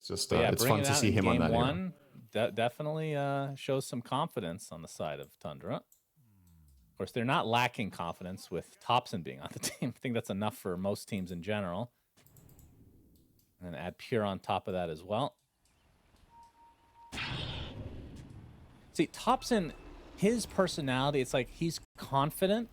Just yeah, it's fun to see him on that one. Definitely shows some confidence on the side of Tundra. Of course, they're not lacking confidence with Thompson being on the team. I think that's enough for most teams in general. And add Pure on top of that as well. See, Thompson, his personality, it's like he's confident,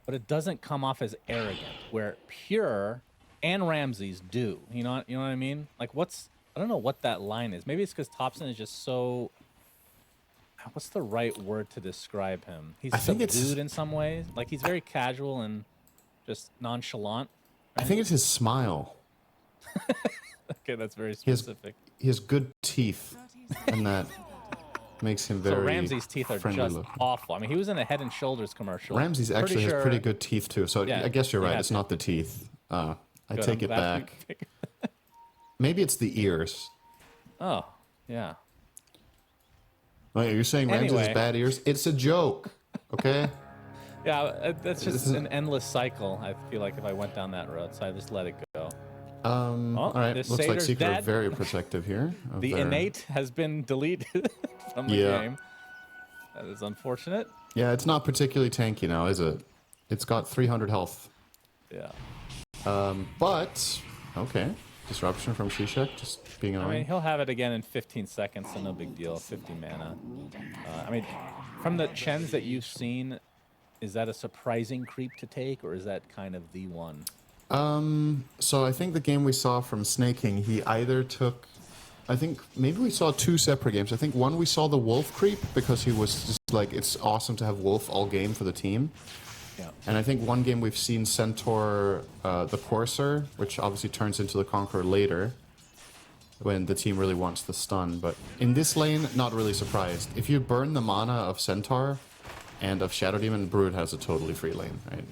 but it doesn't come off as arrogant, where Pure and Ramses do. You know what I mean? Like, I don't know what that line is. Maybe it's because Thompson is just so... What's the right word to describe him? He's subdued in some ways. Like, he's very casual and just nonchalant. Right? I think it's his smile. Okay, that's very specific. He has good teeth, and that makes him very. So Ramses' teeth are just awful. I mean, he was in a Head and Shoulders commercial. Ramses actually has pretty good teeth too. So yeah, I guess you're right. It's not the teeth. I take it back. Maybe it's the ears. Oh, yeah. Wait, you're saying Ramses has bad ears? It's a joke, okay? Yeah, that's just an endless cycle. I feel like if I went down that road, so I just let it go. All right. Looks like Secret are very protective here. The innate has been deleted from the game. That is unfortunate. Yeah, it's not particularly tanky now, is it? It's got 300 health. Yeah. But okay, disruption from Shishak just being annoying. I mean, he'll have it again in 15 seconds, so no big deal. 50 mana. I mean, from the Chens that you've seen, is that a surprising creep to take, or is that kind of the one? So I think the game we saw from Snaking, he either took, I think maybe we saw two separate games. I think one we saw the Wolf creep because he was just like, it's awesome to have Wolf all game for the team. Yeah. And I think one game we've seen Centaur, the Courser, which obviously turns into the Conqueror later when the team really wants the stun. But in this lane, not really surprised. If you burn the mana of Centaur and of Shadow Demon, Brood has a totally free lane, right?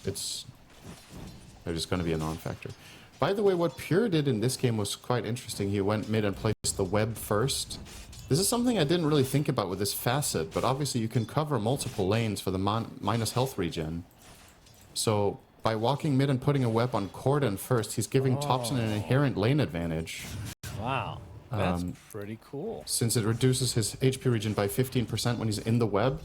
They're just going to be a non-factor. By the way, what Pure did in this game was quite interesting. He went mid and placed the web first. This is something I didn't really think about with this facet, but obviously you can cover multiple lanes for the minus health regen. So by walking mid and putting a web on Corden first, he's giving Thompson an inherent lane advantage. Wow, that's pretty cool. Since it reduces his HP regen by 15% when he's in the web.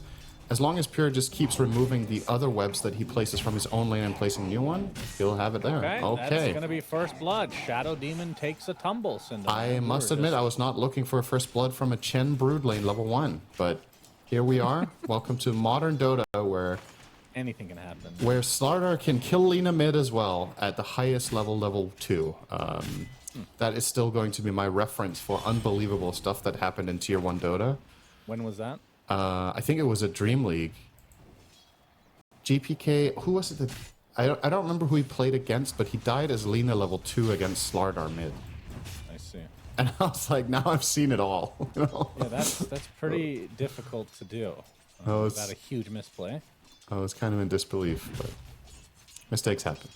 As long as Pure just keeps removing the other webs that he places from his own lane and placing a new one, he'll have it there. Okay. That's going to be first blood. Shadow Demon takes a tumble. I must admit, I was not looking for a first blood from a Chen Brood lane level 1, but here we are. Welcome to modern Dota, where anything can happen. Where Slardar can kill Lina mid as well at the highest level, level 2. That is still going to be my reference for unbelievable stuff that happened in Tier 1 Dota. When was that? I think it was a Dream League. GPK, who was it that... I don't remember who he played against, but he died as Lina level 2 against Slardar mid. I see. And I was like, now I've seen it all. You know? Yeah, that's pretty difficult to do. Without a huge misplay. I was kind of in disbelief, but mistakes happen.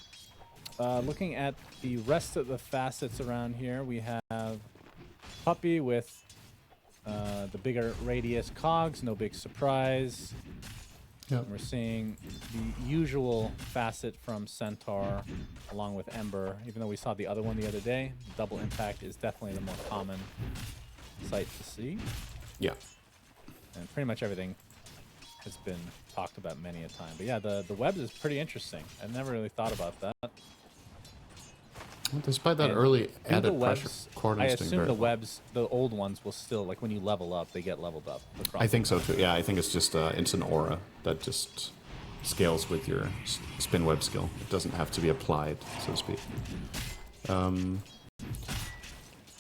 Looking at the rest of the facets around here, we have Puppy with the bigger radius cogs, no big surprise. Yep. We're seeing the usual facet from Centaur along with Ember, even though we saw the other one the other day. Double impact is definitely the more common sight to see. Yeah. And pretty much everything has been talked about many a time. But yeah, the webs is pretty interesting. I never really thought about that. Despite that early added pressure, I assume the webs, the old ones, will still, like when you level up, they get leveled up. I think so too. Yeah, I think it's just it's an aura that just scales with your spin web skill. It doesn't have to be applied, so to speak.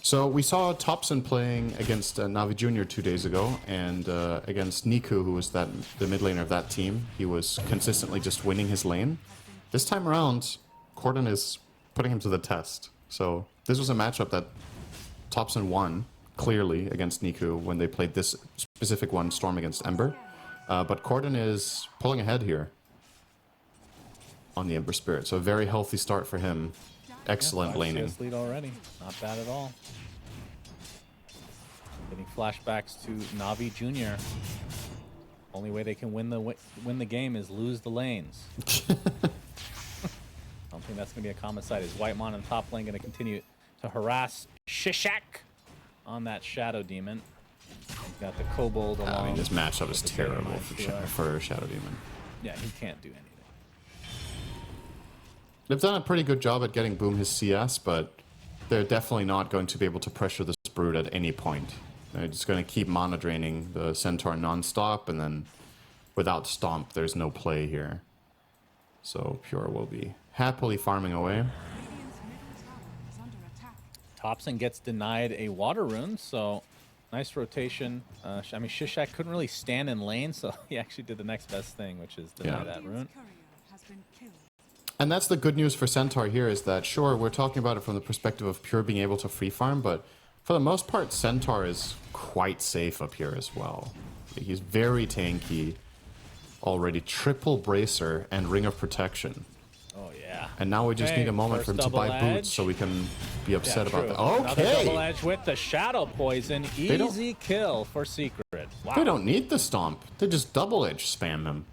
So we saw Thompson playing against Navi Jr. 2 days ago, and against Niku, who was the mid laner of that team. He was consistently just winning his lane. This time around, Corden is putting him to the test. So this was a matchup that Thompson won clearly against Niku when they played this specific one, Storm against Ember. But Corden is pulling ahead here on the Ember Spirit. So a very healthy start for him. Excellent laning. Lead already. Not bad at all. Getting flashbacks to Navi Jr. Only way they can win the game is lose the lanes. I don't think that's going to be a common sight. Is Whitemon in top lane going to continue to harass Shishak on that Shadow Demon. He's got the Kobold along. I mean, this matchup is with the terrible Dynamite for Shadow Demon. Yeah, he can't do anything. They've done a pretty good job at getting Boom his CS, but they're definitely not going to be able to pressure this Brood at any point. They're just going to keep mana draining the Centaur non-stop, and then without Stomp, there's no play here. So Pure will be happily farming away. Thompson gets denied a water rune, so nice rotation. I mean, Shishak couldn't really stand in lane, so he actually did the next best thing, which is deny that rune. And that's the good news for Centaur here, is that, sure, we're talking about it from the perspective of Pure being able to free farm, but for the most part, Centaur is quite safe up here as well. He's very tanky, already triple Bracer and Ring of Protection. Oh, yeah. And now we just need a moment for him to buy boots so we can be upset about that. Okay. Double edge with the Shadow Poison. Easy kill for Secret. Wow. They don't need the Stomp. They just double edge spam him.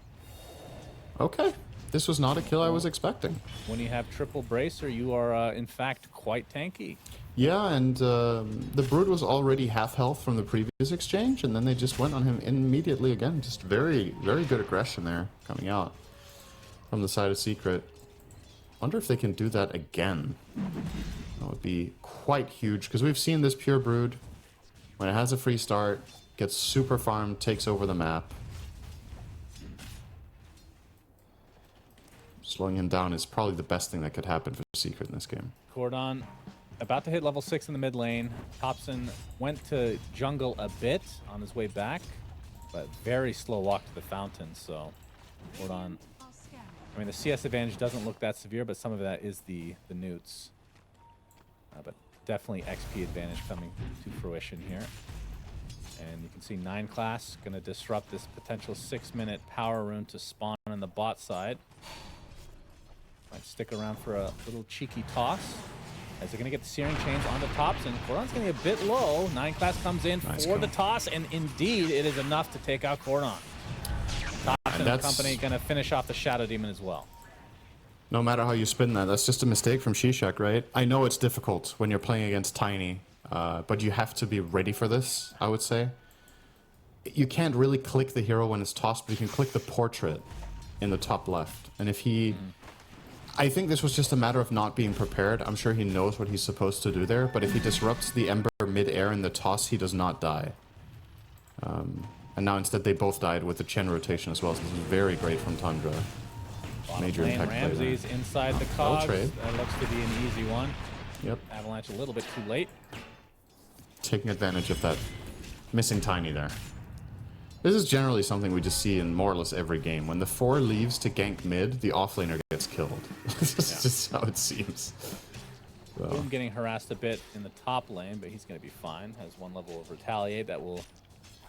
Okay. This was not a kill I was expecting. When you have triple Bracer, you are, in fact, quite tanky. Yeah, and the Brood was already half health from the previous exchange, and then they just went on him immediately again. Just very, very good aggression there coming out from the side of Secret. Wonder if they can do that again. That would be quite huge, because we've seen this Pure Brood, when it has a free start, gets super farmed, takes over the map. Slowing him down is probably the best thing that could happen for Secret in this game. Cordon about to hit level 6 in the mid lane. Thompson went to jungle a bit on his way back, but very slow walk to the fountain, so Cordon... I mean, the CS advantage doesn't look that severe, but some of that is the newts. But definitely XP advantage coming to fruition here. And you can see 9 class going to disrupt this potential 6-minute power rune to spawn on the bot side. Might stick around for a little cheeky toss. As they're going to get the Searing Chains on the tops, and Cordon's going to be a bit low. 9 class comes in for the toss, and indeed it is enough to take out Cordon. Thompson and company going to finish off the Shadow Demon as well. No matter how you spin that, that's just a mistake from Shishak, right? I know it's difficult when you're playing against Tiny, but you have to be ready for this, I would say. You can't really click the hero when it's tossed, but you can click the portrait in the top left. And if he... I think this was just a matter of not being prepared. I'm sure he knows what he's supposed to do there, but if he disrupts the Ember mid-air in the toss, he does not die. And now instead they both died with the Chen rotation as well, so this is very great from Tundra. Major impact play there. Ramsey's inside the cogs. That looks to be an easy one. Yep. Avalanche a little bit too late. Taking advantage of that missing Tiny there. This is generally something we just see in more or less every game. When the 4 leaves to gank mid, the offlaner gets killed. This is just how it seems. So. Boom getting harassed a bit in the top lane, but he's going to be fine. Has 1 level of Retaliate that will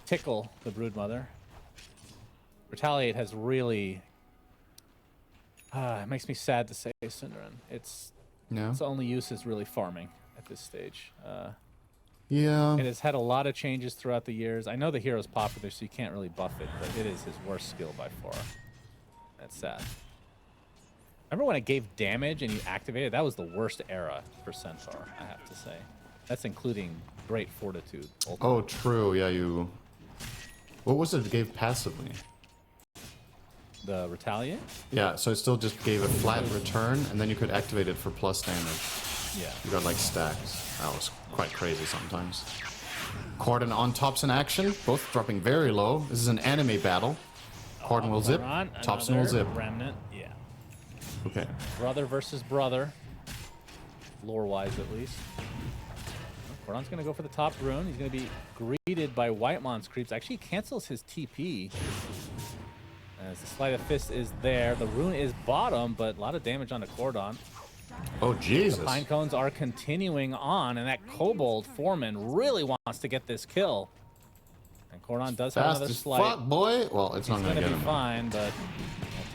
tickle the Broodmother. Retaliate has really... it makes me sad to say, Synderen. Its only use is really farming at this stage. Yeah. It has had a lot of changes throughout the years. I know the hero's popular, so you can't really buff it, but it is his worst skill by far. That's sad. Remember when it gave damage and you activated? That was the worst era for Centaur, I have to say. That's including Great Fortitude. Ultimate. Oh, true. Yeah, you... What was it gave passively? The Retaliate? Yeah, so it still just gave a flat return, and then you could activate it for plus damage. Yeah. You got like stacks. That was quite crazy sometimes. Cordon on tops in action, both dropping very low. This is an anime battle. Cordon will zip, Thompson will zip. Remnant, yeah. Okay. Brother versus brother. Lore-wise, at least. Cordon's going to go for the top rune. He's going to be greeted by Whitemon's creeps. Actually, he cancels his TP. As the Sleight of Fist is there. The rune is bottom, but a lot of damage on the Cordon. Oh, Jesus. The Pine Cones are continuing on, and that Kobold Foreman really wants to get this kill. And Cordon does have another slight. Fuck, boy. Well, it's not going to get him. He's going to be fine, but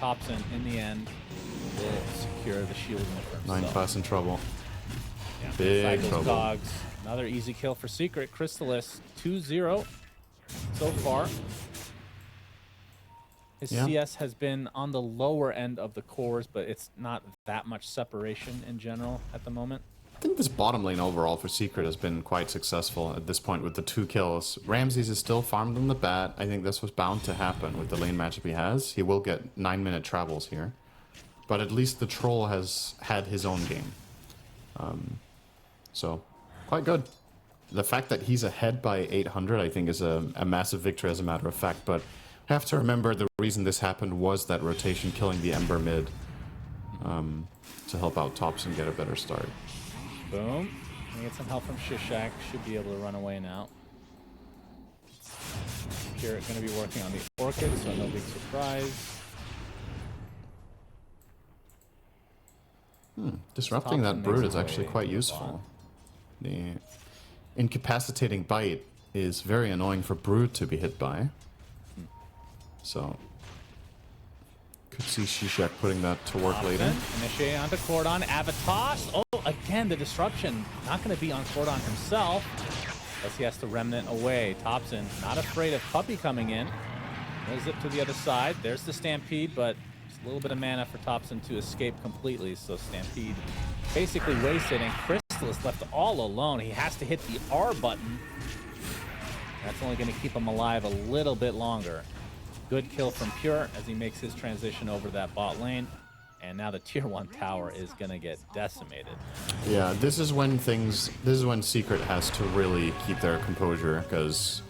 Thompson, in the end, will secure the shield for himself. 9 class in trouble. Yeah. Big Cycles trouble. Dogs. Another easy kill for Secret. Chrysalis 2-0 so far. His CS has been on the lower end of the cores, but it's not that much separation in general at the moment. I think this bottom lane overall for Secret has been quite successful at this point with the 2 kills. Ramses is still farmed on the bat. I think this was bound to happen with the lane matchup he has. He will get 9-minute travels here. But at least the troll has had his own game. So, quite good. The fact that he's ahead by 800 I think is a massive victory as a matter of fact. But we have to remember the reason this happened was that rotation killing the Ember mid. To help out Tops and get a better start. Boom. Gonna get some help from Shishak. Should be able to run away now. Pure gonna be working on the Orchid, so no big surprise. Disrupting that Brood is actually quite useful. The incapacitating bite is very annoying for Brood to be hit by. So could see Shishak putting that to work later. Initiate onto Cordon. Avatos. Oh, again, the disruption. Not going to be on Cordon himself. As he has to remnant away. Thompson not afraid of Puppy coming in. He'll zip to the other side. There's the Stampede, but just a little bit of mana for Thompson to escape completely. So Stampede basically wasted, and Crystal is left all alone. He has to hit the R button. That's only going to keep him alive a little bit longer. Good kill from Pure as he makes his transition over that bot lane. And now the tier 1 tower is going to get decimated. Yeah, this is when Secret has to really keep their composure, because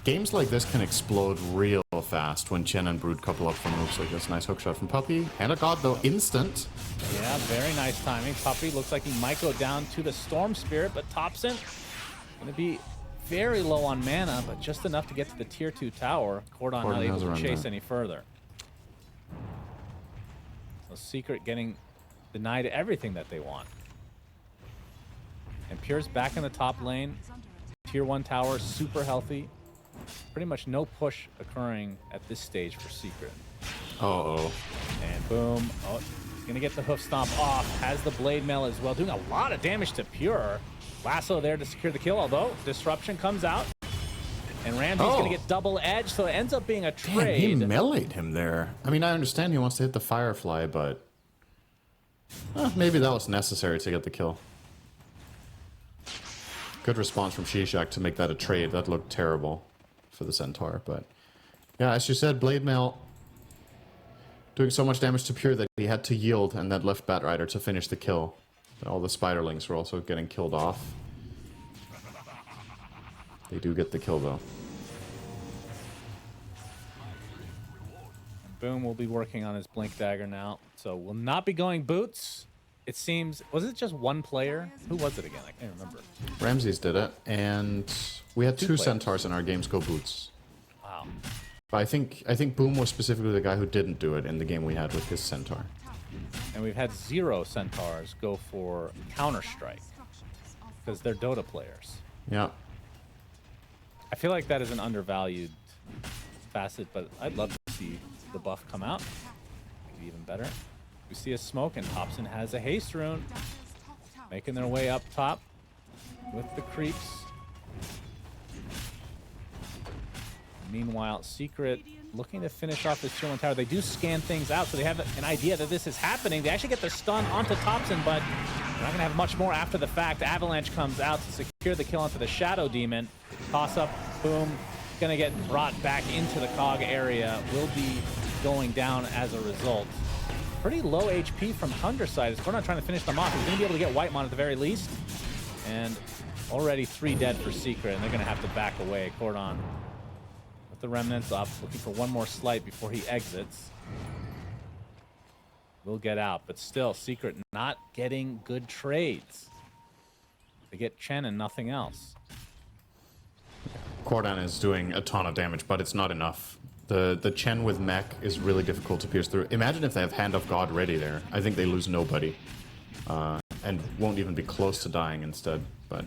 games like this can explode real fast when Chen and Brood couple up from moves like this. Nice hookshot from Puppy. And a god though, instant. Yeah, very nice timing. Puppy looks like he might go down to the Storm Spirit, but Thompson going to be very low on mana, but just enough to get to the tier 2 tower. Cordon not able to chase any further. So Secret getting denied everything that they want. And Pure's back in the top lane. Tier 1 tower, super healthy. Pretty much no push occurring at this stage for Secret. Uh-oh. And boom. Oh, he's going to get the hoof stomp off. Has the blade mail as well, doing a lot of damage to Pure. Lasso there to secure the kill, although disruption comes out. And Ramsey's going to get double edge, so it ends up being a trade. Damn, he meleeed him there. I mean, I understand he wants to hit the Firefly, but maybe that was necessary to get the kill. Good response from Shishak to make that a trade. That looked terrible for the Centaur, but yeah, as you said, Blade Mail doing so much damage to Pure that he had to yield, and that left Batrider to finish the kill. All the Spiderlings were also getting killed off. They do get the kill though. Boom will be working on his Blink Dagger now, so will not be going boots. It seems, was it just one player? Who was it again? I can't remember. Ramses did it, and we had two Centaurs in our games go boots. Wow. But I think Boom was specifically the guy who didn't do it in the game we had with his Centaur. And we've had 0 Centaurs go for Counter-Strike because they're Dota players. Yeah. I feel like that is an undervalued facet, but I'd love to see the buff come out. Maybe even better. We see a smoke, and Hobson has a haste rune. Making their way up top with the creeps. Meanwhile, Secret looking to finish off this tier 1 tower. They do scan things out, so they have an idea that this is happening. They actually get the stun onto Thompson, but they're not going to have much more after the fact. Avalanche comes out to secure the kill onto the Shadow Demon. Toss up, boom. Going to get brought back into the COG area. Will be going down as a result. Pretty low HP from Tundra side. As Cordon trying to finish them off. He's going to be able to get Whitemon at the very least. And already 3 dead for Secret, and they're going to have to back away. Cordon with the remnants up, looking for one more slight before he exits. Will get out, but still, Secret not getting good trades. They get Chen and nothing else. Cordon is doing a ton of damage, but it's not enough. The Chen with mech is really difficult to pierce through. Imagine if they have Hand of God ready there. I think they lose nobody. And won't even be close to dying instead. But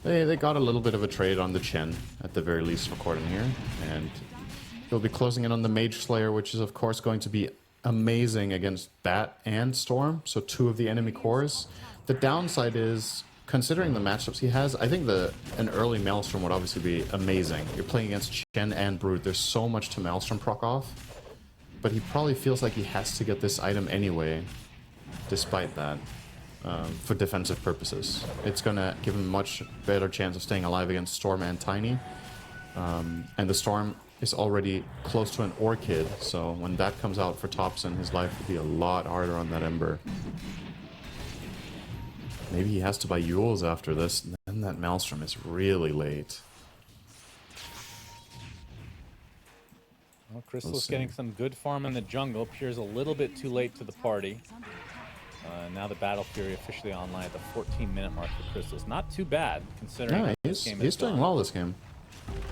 they got a little bit of a trade on the Chen, at the very least for Cordon here. And he'll be closing in on the Mage Slayer, which is of course going to be amazing against Bat and Storm. So 2 of the enemy cores. The downside is, considering the matchups he has, I think an early Maelstrom would obviously be amazing. You're playing against Chen and Brood. There's so much to Maelstrom proc off. But he probably feels like he has to get this item anyway, despite that. for defensive purposes. It's going to give him a much better chance of staying alive against Storm and Tiny. And the Storm is already close to an Orchid, so when that comes out for Thompson, his life will be a lot harder on that Ember. Maybe he has to buy Yules after this, and then that Maelstrom is really late. Well, Crystal's getting some good farm in the jungle. Pure's a little bit too late to the party. Now the Battle Fury officially online at the 14-minute mark for Crystals. Not too bad, considering Yeah, this game he's doing well this game,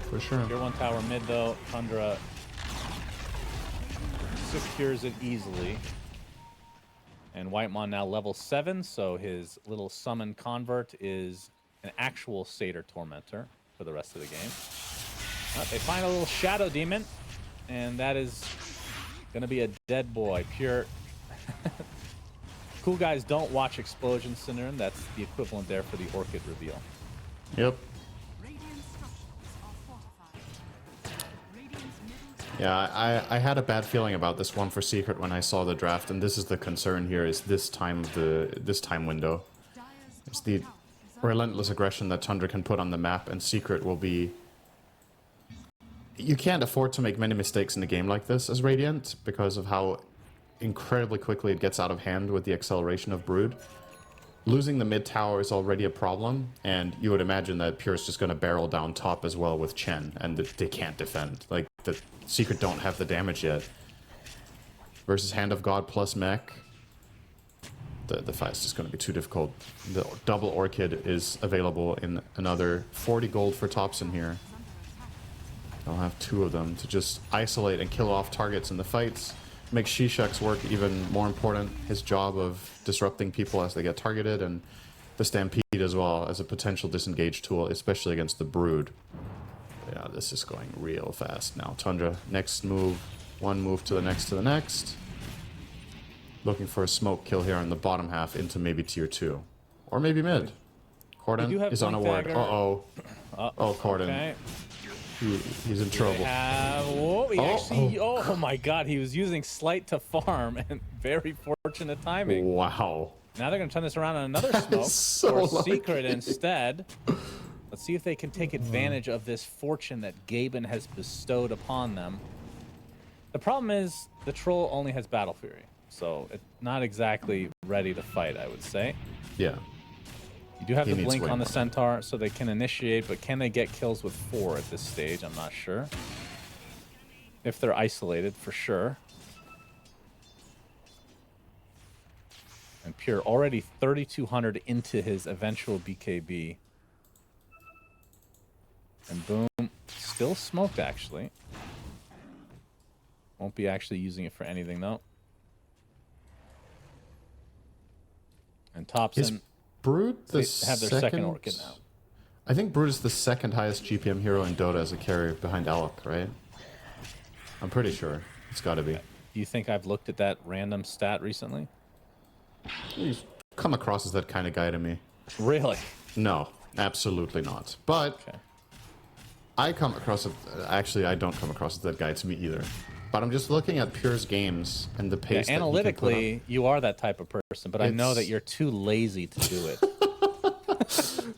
for sure. Tier 1 tower mid, though. Tundra secures it easily. And Whitemon now level 7, so his little summon convert is an actual Satyr Tormentor for the rest of the game. They find a little Shadow Demon, and that is going to be a dead boy. Pure... Cool guys don't watch Explosion Syndrome. That's the equivalent there for the Orchid reveal. Yep. Yeah, I had a bad feeling about this one for Secret when I saw the draft, and this is the concern here: is this time window. It's the relentless aggression that Tundra can put on the map, and Secret will be. You can't afford to make many mistakes in a game like this as Radiant because of how incredibly quickly it gets out of hand with the acceleration of Brood. Losing the mid tower is already a problem, and you would imagine that Pure's just going to barrel down top as well with Chen, and they can't defend. Like, the Secret don't have the damage yet. Versus Hand of God plus Mech, the fight's just going to be too difficult. The double Orchid is available in another 40 gold for Thompson here. I'll have 2 of them to just isolate and kill off targets in the fights. Makes Shishak's work even more important, his job of disrupting people as they get targeted, and the Stampede as well as a potential disengage tool, especially against the Brood. Yeah, this is going real fast now. Tundra, next move, one move to the next. Looking for a smoke kill here on the bottom half into maybe tier 2. Or maybe mid. Corden is on a ward. Uh-oh. Oh, Corden. Okay. He's in trouble. Oh my god, he was using Slight to farm, and very fortunate timing. Wow. Now they're going to turn this around on another smoke so for Secret instead. Let's see if they can take advantage of this fortune that Gaben has bestowed upon them. The problem is the Troll only has Battle Fury, so it's not exactly ready to fight, I would say. Yeah. You do have the blink on the Centaur, so they can initiate, but can they get kills with 4 at this stage? I'm not sure. If they're isolated, for sure. And Pure already 3,200 into his eventual BKB. And boom, still smoked, actually. Won't be actually using it for anything, though. And Thompson... Brood have their second Orchid now. I think Brood is the second highest GPM hero in Dota as a carry behind Alec, right? I'm pretty sure. It's got to be. Do you think I've looked at that random stat recently? He's come across as that kind of guy to me. Really? No, absolutely not. But okay. I come across it. Actually, I don't come across as that guy to me either. But I'm just looking at Pure's games and the pace. Yeah, analytically, you are that type of person, but I know that you're too lazy to do it.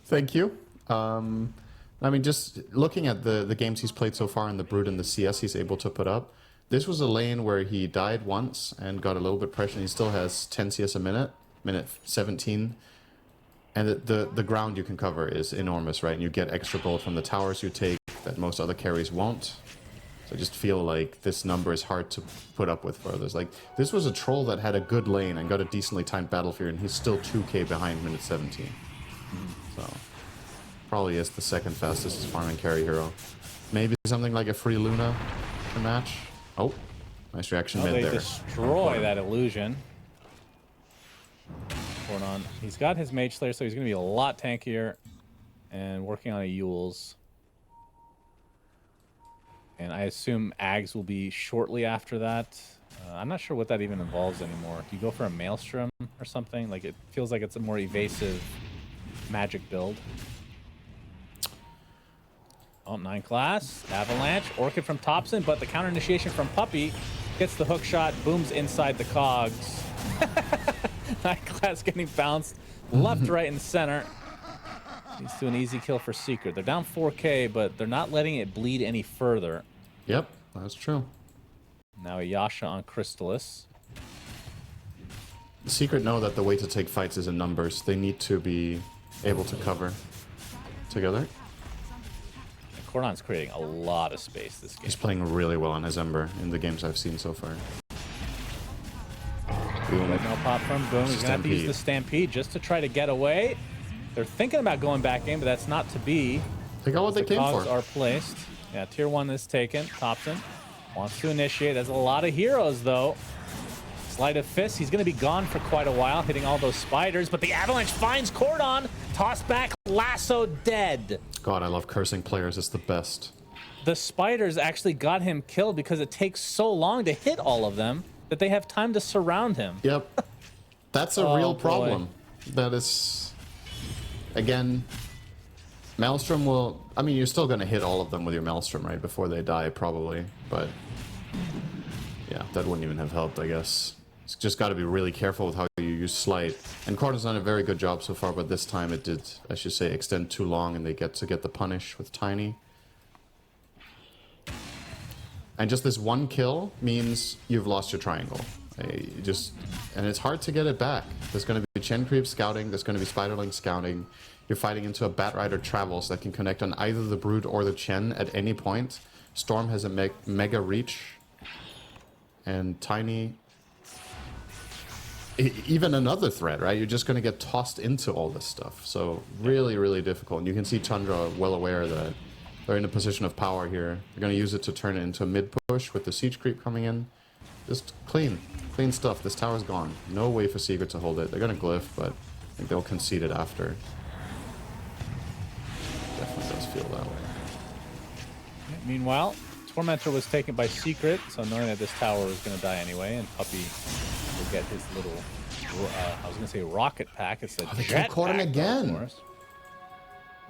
Thank you. I mean, just looking at the games he's played so far in the Brood and the CS he's able to put up, this was a lane where he died once and got a little bit pressure. He still has 10 CS a minute 17. And the ground you can cover is enormous, right? And you get extra gold from the towers you take that most other carries won't. So I just feel like this number is hard to put up with for others. Like, this was a troll that had a good lane and got a decently timed battlefield, and he's still 2k behind minute 17. So, probably is the second fastest farming carry hero. Maybe something like a free Luna to match. Oh, nice reaction mid there. They destroy that illusion. Cordon. He's got his Mage Slayer, so he's going to be a lot tankier and working on a Yules. And I assume Ags will be shortly after that. I'm not sure what that even involves anymore. Do you go for a Maelstrom or something? Like, it feels like it's a more evasive magic build. Oh, 9 class. Avalanche. Orchid from Thompson, but the counter initiation from Puppey gets the hook shot, booms inside the cogs. Night Class getting bounced left, right, and center. Leads to an easy kill for Secret. They're down 4K, but they're not letting it bleed any further. Yep, that's true. Now a Yasha on Crystallis. Secret know that the way to take fights is in numbers. They need to be able to cover together. Cordon's creating a lot of space this game. He's playing really well on his Ember in the games I've seen so far. Boom. No pop from Boom. He's going to have to use the Stampede just to try to get away. They're thinking about going back in, but that's not to be. They got what they came for. Cogs are placed. Yeah, tier 1 is taken. Thompson wants to initiate. There's a lot of heroes, though. Sleight of Fist. He's going to be gone for quite a while, hitting all those spiders. But the Avalanche finds Cordon. Tossed back. Lasso dead. God, I love cursing players. It's the best. The spiders actually got him killed because it takes so long to hit all of them that they have time to surround him. Yep. That's a real problem. That is, again, Maelstrom will... I mean, you're still going to hit all of them with your Maelstrom, right? Before they die, probably. But, yeah, that wouldn't even have helped, I guess. It's just got to be really careful with how you use Sleight. And Cordon's done a very good job so far, but this time it did, I should say, extend too long, and they get the punish with Tiny. And just this one kill means you've lost your triangle. And it's hard to get it back. There's going to be Chen Creep scouting, there's going to be Spiderling scouting. You're fighting into a Batrider Travels that can connect on either the Brood or the Chen at any point. Storm has a mega reach. And Tiny... Even another threat, right? You're just going to get tossed into all this stuff. So really, really difficult. And you can see Tundra well aware that they're in a position of power here. They're going to use it to turn it into a mid-push with the Siege Creep coming in. Just clean stuff. This tower's gone. No way for Secret to hold it. They're going to glyph, but I think they'll concede it after. Definitely does feel that way. Meanwhile, Tormentor was taken by Secret, so knowing that this tower was going to die anyway, and Puppy will get his little, I was going to say rocket pack. It's a jet caught him pack, again.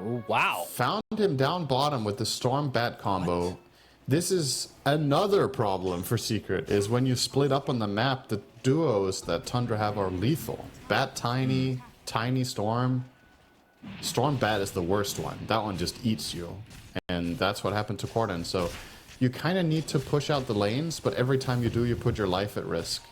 Oh, wow. Found him down bottom with the Storm Bat combo. What? This is another problem for Secret, is when you split up on the map, the duos that Tundra have are lethal. Bat Tiny, Tiny Storm. Storm Bat is the worst one. That one just eats you. And that's what happened to Cordon. So you kind of need to push out the lanes, but every time you do, you put your life at risk.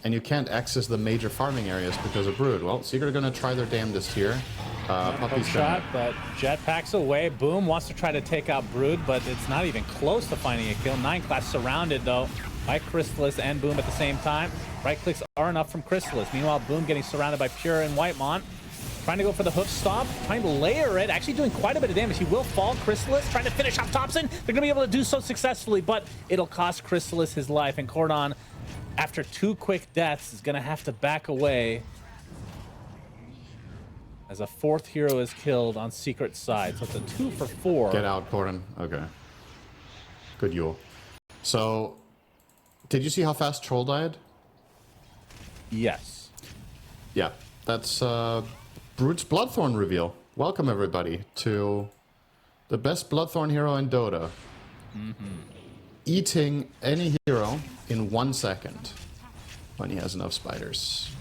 And you can't access the major farming areas because of Brood. Well, Secret are going to try their damnedest here. Puppy's shot, but jetpacks away. Boom wants to try to take out Brood, but it's not even close to finding a kill. 9 Class surrounded, though, by Crystallis and Boom at the same time. Right clicks are enough from Crystallis. Meanwhile, Boom getting surrounded by Pure and Whitemont. Trying to go for the hoof stop, trying to layer it, actually doing quite a bit of damage. He will fall. Crystallis trying to finish off Thompson. They're going to be able to do so successfully, but it'll cost Crystallis his life. And Cordon, after 2 quick deaths, is going to have to back away as a 4th hero is killed on Secret's side. So it's a 2 for 4. Get out, Cordon. Okay. Good Yule. So, did you see how fast Troll died? Yes. Yeah, that's Brood's Bloodthorn reveal. Welcome, everybody, to the best Bloodthorn hero in Dota. Eating any hero in 1 second when he has enough spiders.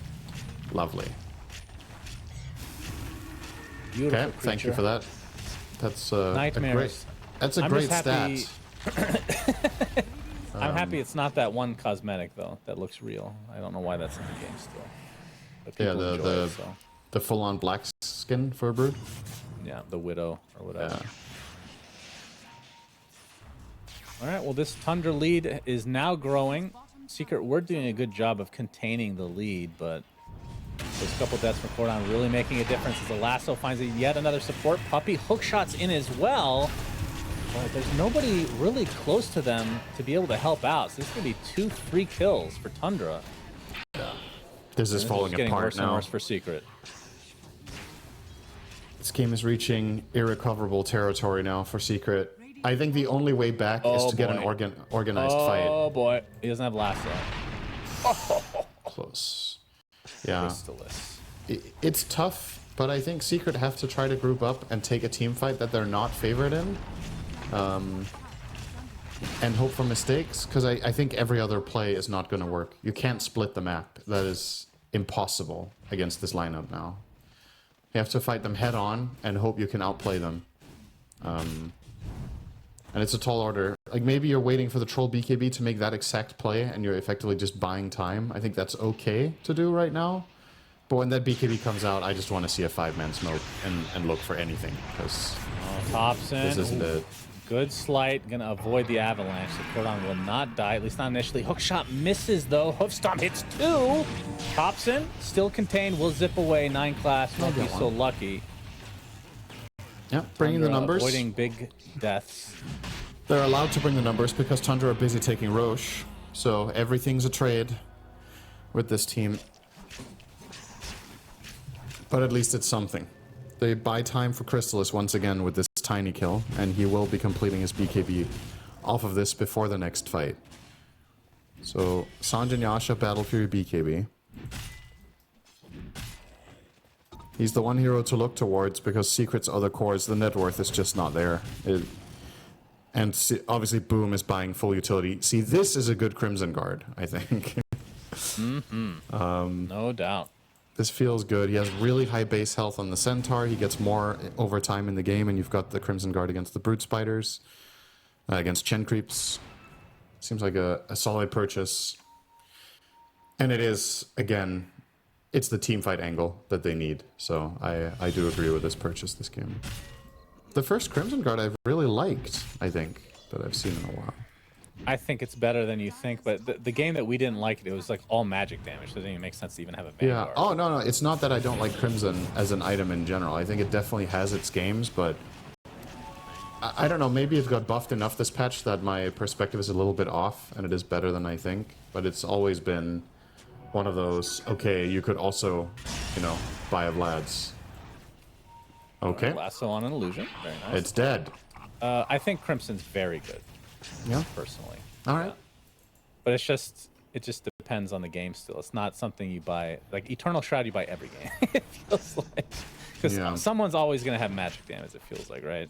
Lovely. Beautiful okay, thank you for that. That's Nightmares. That's a great stat. I'm happy it's not that one cosmetic though that looks real. I don't know why that's in the game still. But yeah, the the full-on black skin for a Brood. Yeah, the Widow or whatever. Yeah. All right, well, this Tundra lead is now growing. Secret, we're doing a good job of containing the lead, but those couple deaths from Cordon really making a difference as the Lasso finds yet another support. Puppy hook shots in as well, but there's nobody really close to them to be able to help out. So this is going to be 2 free kills for Tundra. This is falling apart worse now. and worse for Secret. This game is reaching irrecoverable territory now for Secret. I think the only way back is to get an organized fight. Oh boy, he doesn't have Lasso. Close. Yeah. Crystallis. It's tough, but I think Secret have to try to group up and take a team fight that they're not favored in. And hope for mistakes, because I think every other play is not going to work. You can't split the map. That is impossible against this lineup now. You have to fight them head on and hope you can outplay them. And it's a tall order. Like, maybe you're waiting for the troll BKB to make that exact play and you're effectively just buying time. I think that's okay to do right now. But when that BKB comes out, I just want to see a 5-man smoke and look for anything. Because Thompson, this isn't it. Good slight, gonna avoid the avalanche. The Cordon will not die, at least not initially. Hook shot misses though. Hoof stomp hits 2. Thompson still contained, will zip away. 9 class, won't be so lucky. Yeah, bringing the numbers. Avoiding big deaths. They're allowed to bring the numbers because Tundra are busy taking Roche. So everything's a trade with this team. But at least it's something. They buy time for Crystallis once again with this tiny kill, and he will be completing his BKB off of this before the next fight. So Sanjay Yasha, Battle Fury BKB. He's the one hero to look towards because Secret's other cores, the net worth is just not there. Obviously Boom is buying full utility. See, this is a good Crimson Guard, I think. No doubt. This feels good. He has really high base health on the Centaur. He gets more over time in the game, and you've got the Crimson Guard against the Brute Spiders, against Chen Creeps. Seems like a solid purchase. And it is, again, it's the teamfight angle that they need. So I do agree with this purchase this game. The first Crimson Guard I've really liked, I think, that I've seen in a while. I think it's better than you think, but the game that we didn't like it was like all magic damage. It doesn't even make sense to even have a Vanguard. Yeah. Oh, no. It's not that I don't like Crimson as an item in general. I think it definitely has its games, but I don't know. Maybe it got buffed enough this patch that my perspective is a little bit off, and it is better than I think. But it's always been one of those, okay, you could also, buy a Vlad's. Okay. Lasso on an illusion. Very nice. It's dead. I think Crimson's very good. Yeah. Personally. All right. Yeah. But it just depends on the game still. It's not something you buy, like Eternal Shroud you buy every game, it feels like. Because someone's always going to have magic damage, it feels like, right?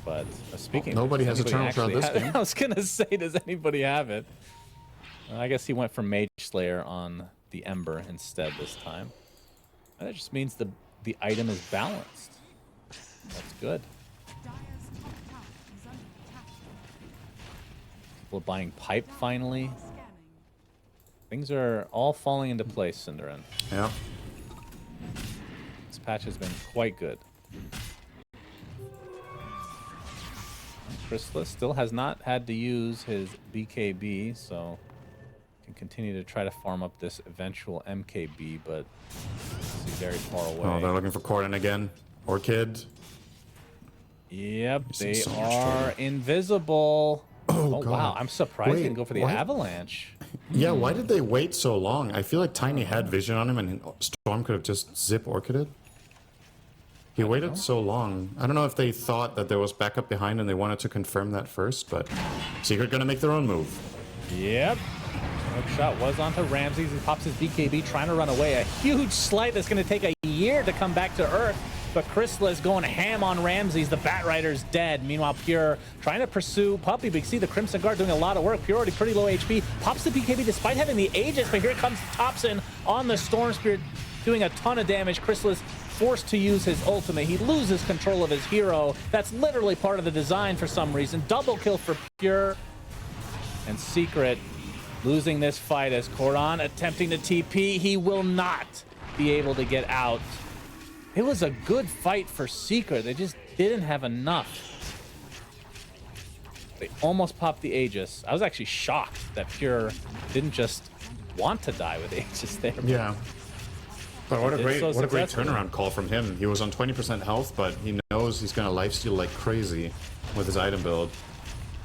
But speaking nobody has Eternal Shroud this game. I was going to say, does anybody have it? I guess he went for Mage Slayer on the Ember instead this time. And that just means the item is balanced. That's good. People buying pipe finally. Things are all falling into place, Cinderin. Yeah. This patch has been quite good. Crystallis still has not had to use his BKB, so can continue to try to farm up this eventual MKB, but it's very far away. Oh, they're looking for Corden again. Orchid. Yep, they are invisible. Oh God. wow, I'm surprised they didn't go for the what? avalanche. Yeah, why did they wait so long? I feel like Tiny had vision on him and Storm could have just zip Orchided. He waited so long. I don't know if they thought that there was backup behind and they wanted to confirm that first, but Secret gonna make their own move. Yep. Hook shot was onto Ramses. He pops his BKB, trying to run away. A huge slight that's going to take a year to come back to Earth. But Crystallis going ham on Ramses. The Batrider's dead. Meanwhile, Pure trying to pursue Puppy. But you see the Crimson Guard doing a lot of work. Pure already pretty low HP. Pops the BKB despite having the Aegis. But here comes Thompson on the Storm Spirit, doing a ton of damage. Crystallis forced to use his ultimate. He loses control of his hero. That's literally part of the design for some reason. Double kill for Pure. And Secret losing this fight as Cordon attempting to TP. He will not be able to get out. It was a good fight for Secret. They just didn't have enough. They almost popped the Aegis. I was actually shocked that Pure didn't just want to die with Aegis there. Yeah. But what a great successful. turnaround call from him. He was on 20% health, but he knows he's going to lifesteal like crazy with his item build.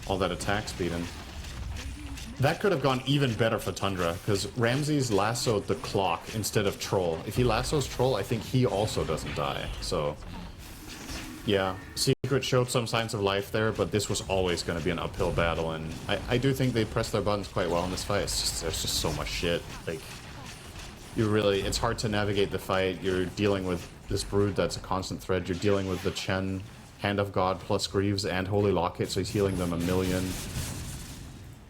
All that attack speed. And that could have gone even better for Tundra, because Ramses lassoed the clock instead of Troll. If he lassos Troll, I think he also doesn't die. So, yeah, Secret showed some signs of life there, but this was always going to be an uphill battle, and I do think they pressed their buttons quite well in this fight. There's just so much shit. Like, it's hard to navigate the fight. You're dealing with this Brood that's a constant threat. You're dealing with the Chen, Hand of God plus Greaves and Holy Locket, so he's healing them a million.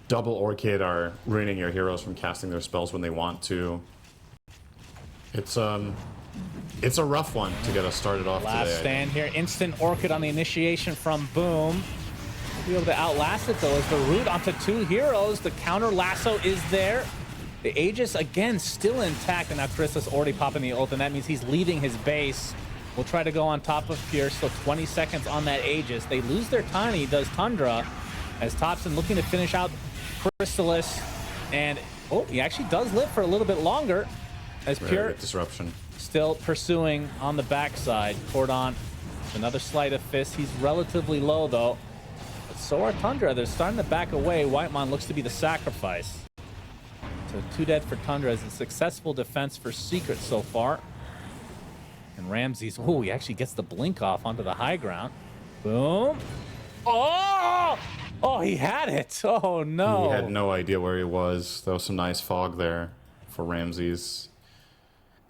Double Orchid are ruining your heroes from casting their spells when they want to. It's a rough one to get us started off Last today. stand here. Instant Orchid on the initiation from Boom. We'll be able to outlast it, though, as the root onto 2 heroes. The counter lasso is there. The Aegis, again, still intact. And now Chrysalis already popping the ult, and that means he's leaving his base. We'll try to go on top of Pure. Still 20 seconds on that Aegis. They lose their Tiny, does Tundra, as Topson looking to finish out Chrysalis. And, oh, he actually does live for a little bit longer, as Pure disruption. still pursuing on the backside. Cordon, another sleight of fist. He's relatively low, though. But so are Tundra. They're starting to back away. Whitemon looks to be the sacrifice. So 2 dead for Tundra as a successful defense for Secret so far. And Ramses, oh, he actually gets the blink off onto the high ground. Boom. Oh! Oh, he had it. Oh, no. He had no idea where he was. There was some nice fog there for Ramses.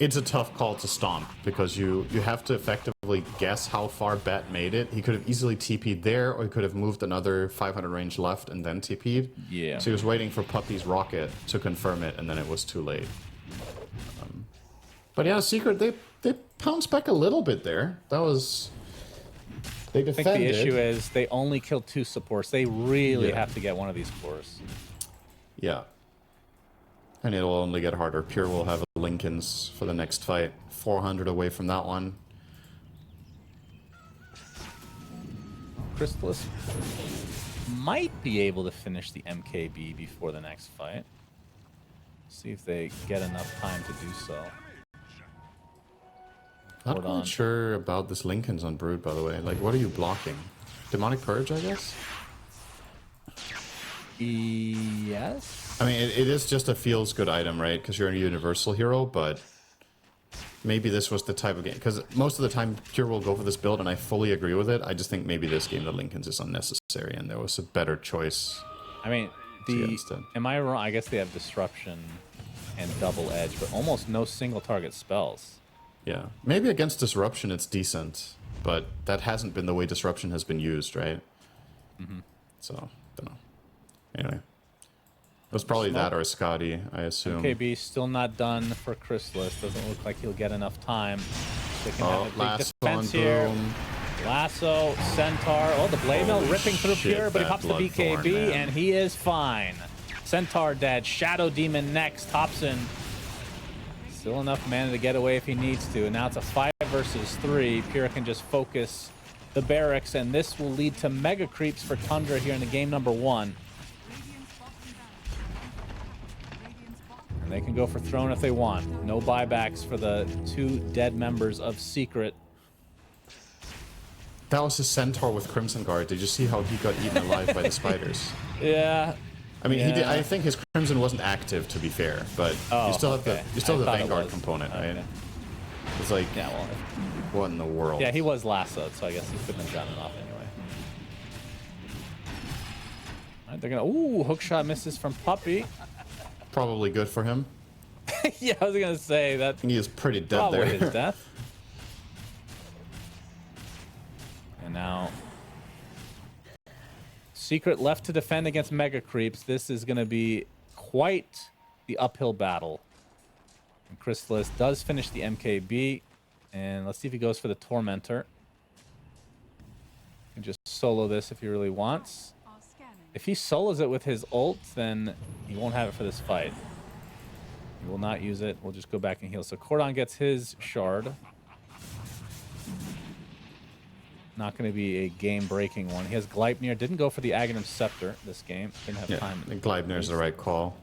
It's a tough call to stomp because you have to effectively guess how far Bet made it. He could have easily TP'd there, or he could have moved another 500 range left and then TP'd. Yeah. So he was waiting for Puppy's rocket to confirm it, and then it was too late. But yeah, Secret, they pounced back a little bit there. That was... They defended. I think the issue is they only killed 2 supports. They really have to get one of these cores. Yeah. And it'll only get harder. Pure will have Lincolns for the next fight. 400 away from that one. Chrysalis might be able to finish the MKB before the next fight. See if they get enough time to do so. Not quite sure about this Lincoln's on Brood, by the way. Like, what are you blocking? Demonic Purge, I guess? Yes. I mean, it is just a feels-good item, right? Because you're a universal hero, but maybe this was the type of game. Because most of the time, Pure will go for this build, and I fully agree with it. I just think maybe this game, the Lincoln's, is unnecessary, and there was a better choice. I mean, am I wrong? I guess they have Disruption and Double Edge, but almost no single target spells. Yeah, maybe against Disruption it's decent, but that hasn't been the way Disruption has been used, right? So, don't know. Anyway, it was probably that or Scotty, I assume. MKB still not done for Chrysalis. Doesn't look like he'll get enough time. They can have a big lasso defense on here. Boom. Lasso, Centaur. Oh, the Blade Mill ripping through Pure, but he pops the BKB, and he is fine. Centaur dead. Shadow Demon next. Topson. Still enough mana to get away if he needs to. And now it's a 5 versus 3. Pure can just focus the barracks, and this will lead to mega creeps for Tundra here in the game number 1. And they can go for throne if they want. No buybacks for the 2 dead members of Secret. That was his Centaur with Crimson Guard. Did you see how he got eaten alive by the spiders? Yeah. I mean, he did. I think his Crimson wasn't active, to be fair, but you still have the Vanguard component, right? It's like, yeah, well, what in the world? Yeah, he was lassoed, so I guess he couldn't have gotten it off anyway. All right, they're gonna. Ooh, hookshot misses from Puppy. Probably good for him. Yeah, I was gonna say that. He is pretty dead probably there. his death. And now, Secret left to defend against Mega Creeps. This is gonna be quite the uphill battle. And Chrysalis does finish the MKB, and let's see if he goes for the Tormentor. You can just solo this if he really wants. If he solos it with his ult, then he won't have it for this fight. He will not use it. We'll just go back and heal. So Cordon gets his shard. Not going to be a game-breaking one. He has Gleipnir. Didn't go for the Aghanim Scepter this game. Didn't have time. I think Gleipnir's the right call.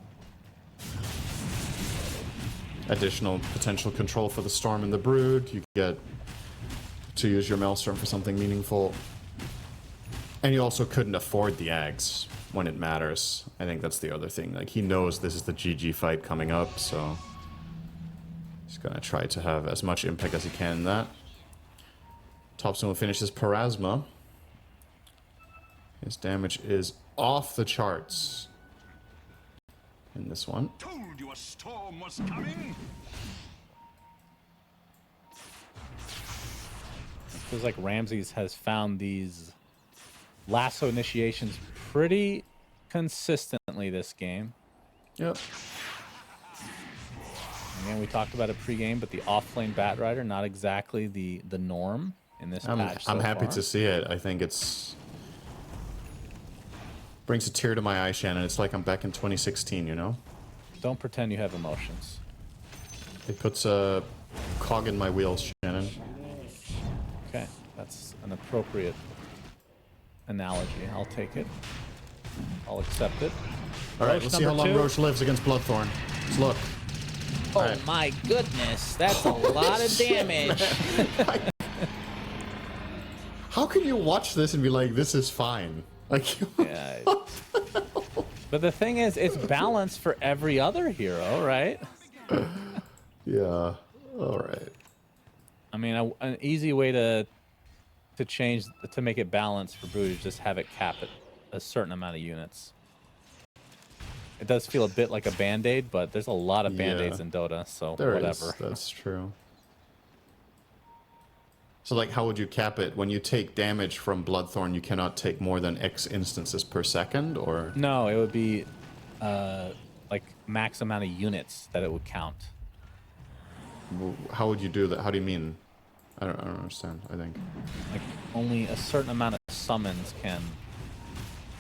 Additional potential control for the Storm and the Brood. You get to use your Maelstrom for something meaningful. And you also couldn't afford the Ags when it matters. I think that's the other thing. Like, he knows this is the GG fight coming up, so he's going to try to have as much impact as he can in that. Topson will finish his Parasma. His damage is off the charts in this one. Told you a storm was coming. Feels like Ramses has found these lasso initiations pretty consistently this game. Yep. Again, we talked about it pregame, but the off-lane Bat Rider, not exactly the norm in this patch so I'm happy far. to see it. I think it's brings a tear to my eye, Shannon. It's like I'm back in 2016, you know? Don't pretend you have emotions. It puts a cog in my wheels, Shannon. Okay, that's an appropriate analogy. I'll take it. I'll accept it. All right, Roche let's see how long number 2. Roche lives against Bloodthorn. Let's look. Oh Alright. my goodness, that's a lot of damage. How can you watch this and be like, this is fine? Like, Yeah. But the thing is, it's balanced for every other hero, right? yeah. All right. I mean, an easy way to change to make it balanced for Brood is just have it cap at a certain amount of units. It does feel a bit like a band-aid, but there's a lot of band-aids in Dota, so There whatever. is. That's true. So, like, how would you cap it? When you take damage from Bloodthorn, you cannot take more than X instances per second, or? No, it would be like max amount of units that it would count. How would you do that? How do you mean? I don't understand, I think. Like only a certain amount of summons can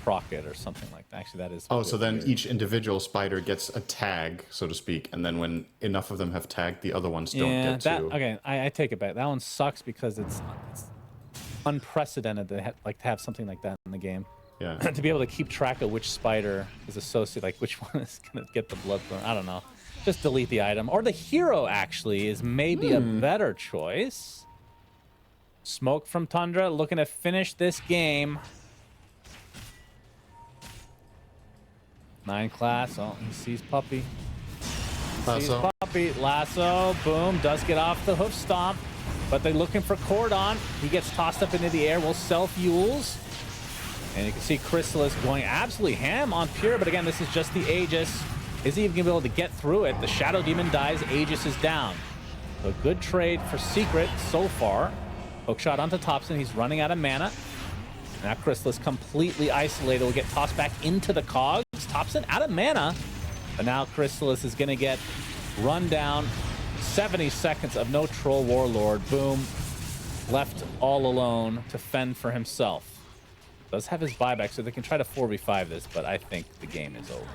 proc it or something like that. Actually, that is. Oh, so then each individual spider gets a tag, so to speak, and then when enough of them have tagged, the other ones don't get to. Okay, I take it back. That one sucks because it's unprecedented to have something like that in the game. Yeah. To be able to keep track of which spider is associated, like which one is gonna get the Bloodthorn. I don't know. Just delete the item, or the hero actually is maybe a better choice. Smoke from Tundra, looking to finish this game. 9 class. Oh, he sees Puppy. Sees Lasso. Puppy. Lasso. Boom. Does get off the hoof stomp. But they're looking for Cordon. He gets tossed up into the air. Will self-Yules. And you can see Chrysalis going absolutely ham on Pure. But again, this is just the Aegis. Is he even going to be able to get through it? The Shadow Demon dies. Aegis is down. So a good trade for Secret so far. Hookshot onto Thompson. He's running out of mana. Now Chrysalis completely isolated. Will get tossed back into the cogs. Thompson out of mana. But now Chrysalis is going to get run down. 70 seconds of no Troll Warlord. Boom. Left all alone to fend for himself. Does have his buyback, so they can try to 4v5 this, but I think the game is over.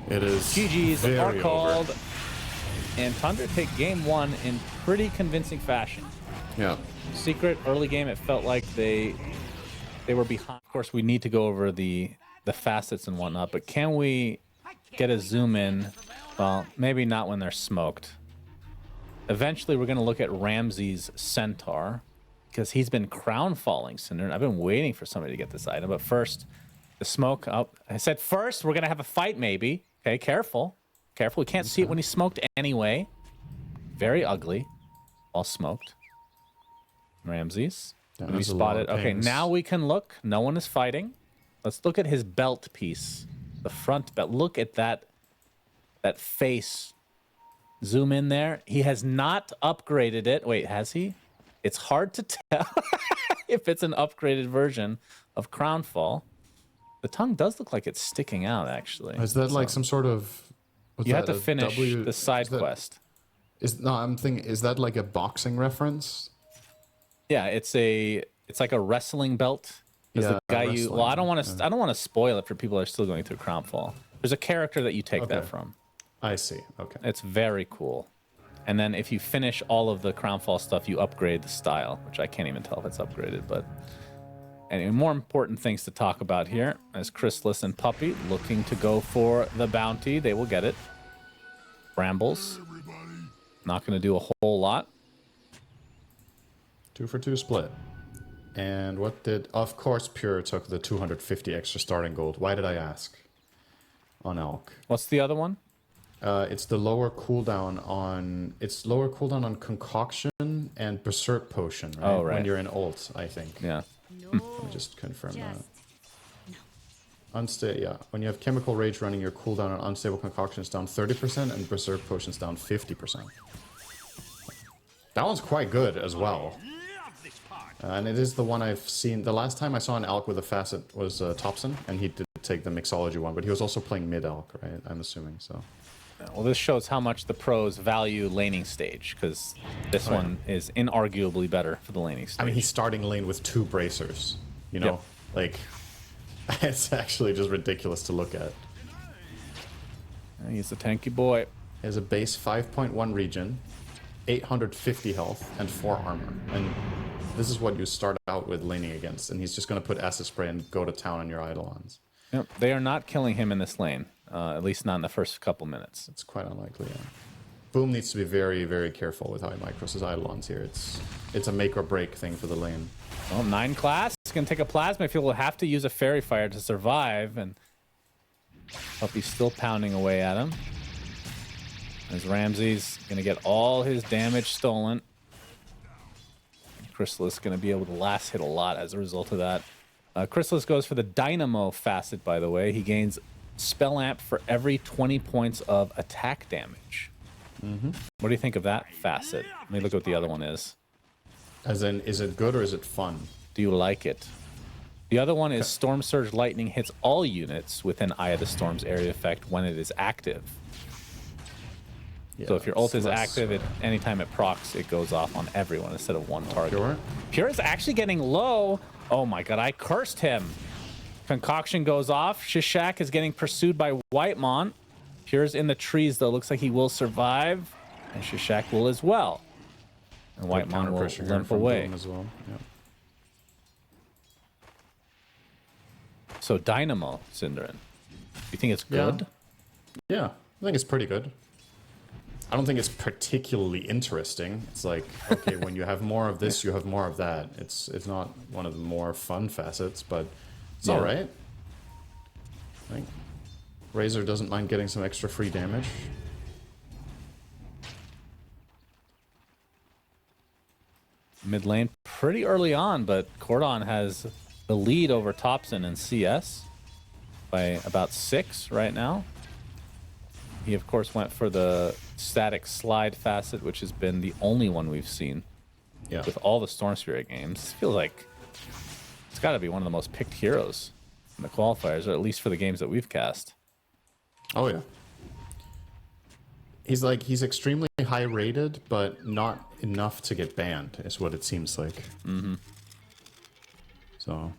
It is. GG's very are called. over. And Tundra take game 1 in pretty convincing fashion. Yeah. Secret, early game, it felt like they were behind. Of course, we need to go over the facets and whatnot, but can we get a zoom in? Well, maybe not when they're smoked. Eventually, we're going to look at Ramsey's Centaur, because he's been crown falling sooner. I've been waiting for somebody to get this item, but first, the smoke. Oh, I said first, we're going to have a fight, maybe. Okay, careful. Careful, we can't see it when he's smoked anyway. Very ugly, all smoked. Ramses. That We was a lot spotted. of Okay, pings. now we can look. No one is fighting. Let's look at his belt piece. The front belt. Look at that face. Zoom in there. He has not upgraded it. Wait, has he? It's hard to tell if it's an upgraded version of Crownfall. The tongue does look like it's sticking out, actually. Is that like some sort of? what's You have that, to a finish W- the side is that- quest. I'm thinking. Is that like a boxing reference? Yeah, it's like a wrestling belt. Because Yeah, the guy wrestling, I don't want to spoil it for people that are still going through Crownfall. There's a character that you take that Okay. from. I see. Okay. It's very cool. And then if you finish all of the Crownfall stuff, you upgrade the style, which I can't even tell if it's upgraded. But anyway, more important things to talk about here is Chrysalis and Puppy looking to go for the bounty. They will get it. Brambles. Not going to do a whole lot. 2 for 2 split. And what did... Of course, Pure took the 250 extra starting gold. Why did I ask? On Elk. What's the other one? It's the lower cooldown on... It's lower cooldown on Concoction and Berserk Potion, right? Oh, right. When you're in ult, I think. Yeah. Let me just confirm that. Yeah. When you have Chemical Rage running, your cooldown on Unstable Concoction is down 30% and Berserk Potion's down 50%. That one's quite good as well. And it is the one I've seen. The last time I saw an Elk with a facet was Thompson, and he did take the Mixology one, but he was also playing mid Elk, right? I'm assuming, so. Well, this shows how much the pros value laning stage, because this one is inarguably better for the laning stage. I mean, he's starting lane with 2 bracers. You know, like it's actually just ridiculous to look at. He's a tanky boy. He has a base 5.1 regen, 850 health, and 4 armor. And this is what you start out with laning against. And he's just going to put acid spray and go to town on your Eidolons. Yep, they are not killing him in this lane, at least not in the first couple minutes. It's quite unlikely, yeah. Boom needs to be very, very careful with how he micros his Eidolons here. It's a make or break thing for the lane. Well, 9 class is going to take a plasma if he will have to use a fairy fire to survive, and Puppy's still pounding away at him. As Ramsey's going to get all his damage stolen. Chrysalis going to be able to last hit a lot as a result of that. Chrysalis goes for the Dynamo facet, by the way. He gains Spell Amp for every 20 points of attack damage. What do you think of that facet? Let me look at what the other one is. As in, is it good or is it fun? Do you like it? The other one is Storm Surge Lightning hits all units within Eye of the Storm's area effect when it is active. Yeah, So if your ult is active, anytime it procs, it goes off on everyone instead of one target. Pure? Pure is actually getting low. Oh my god, I cursed him. Concoction goes off. Shishak is getting pursued by Whitemon. Pure's in the trees, though. Looks like he will survive. And Shishak will as well. And Whitemon will limp away. As well. Yep. So Dynamo, Synderen. Do you think it's good? Yeah, I think it's pretty good. I don't think it's particularly interesting. It's like, okay, when you have more of this, you have more of that. It's not one of the more fun facets, but it's all right. I think Razor doesn't mind getting some extra free damage. Mid lane pretty early on, but Cordon has the lead over Thompson in CS by about 6 right now. He, of course, went for the static slide facet, which has been the only one we've seen with all the Storm Spirit games. It feels like it's got to be one of the most picked heroes in the qualifiers, or at least for the games that we've cast. Oh, yeah. He's extremely high rated, but not enough to get banned, is what it seems like. So.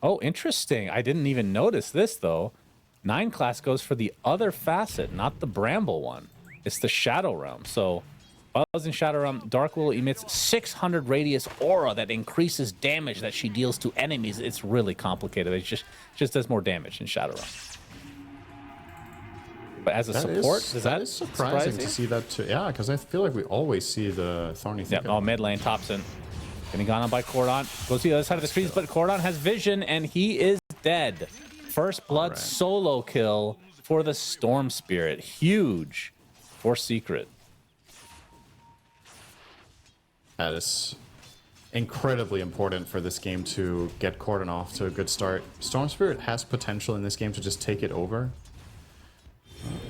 Oh, interesting. I didn't even notice this, though. 9 class goes for the other facet, not the Bramble one. It's the Shadow Realm. So, while I was in Shadow Realm, Dark Willow emits 600 radius aura that increases damage that she deals to enemies. It's really complicated. It just does more damage in Shadow Realm. But as a support, that is surprising to see that too. Yeah, because I feel like we always see the Thorny thing. Yeah, mid lane, Thompson. Getting gone on by Cordon. Goes to the other side of the trees, but Cordon has vision, and he is dead. First blood solo kill for the Storm Spirit. Huge for Secret. That is incredibly important for this game to get Cordon off to a good start. Storm Spirit has potential in this game to just take it over.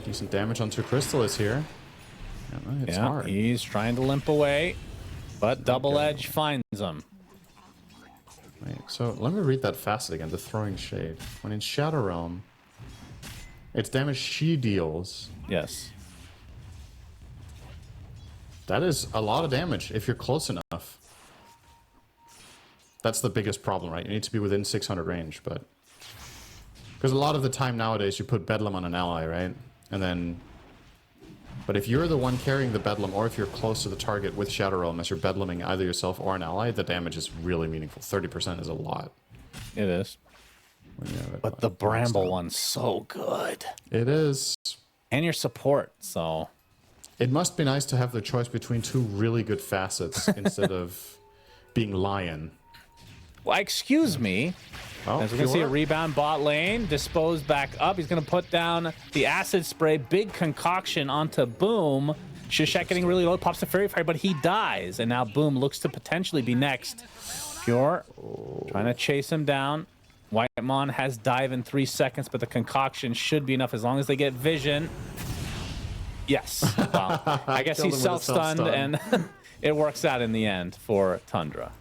Decent damage onto Crystallis here. It's hard. He's trying to limp away, but Double Edge finds him. Wait, so let me read that facet again, the Throwing Shade. When in Shadow Realm, it's damage she deals. Yes. That is a lot of damage if you're close enough. That's the biggest problem, right? You need to be within 600 range, but... Because a lot of the time nowadays you put Bedlam on an ally, right? And then... But if you're the one carrying the Bedlam, or if you're close to the target with Shadow Realm as you're Bedlaming either yourself or an ally, the damage is really meaningful. 30% is a lot. It is. But the Bramble one's so good. It is. And your support, so... It must be nice to have the choice between 2 really good facets instead of being Lion. Well, excuse me. Oh, as we're going to see a rebound bot lane, dispose back up. He's going to put down the acid spray, big concoction onto Boom. Shishak getting really low, pops the fairy fire, but he dies. And now Boom looks to potentially be next. Pure trying to chase him down. Whitemon has dive in 3 seconds, but the concoction should be enough as long as they get vision. Yes. Well, I guess he's self-stunned, and it works out in the end for Tundra.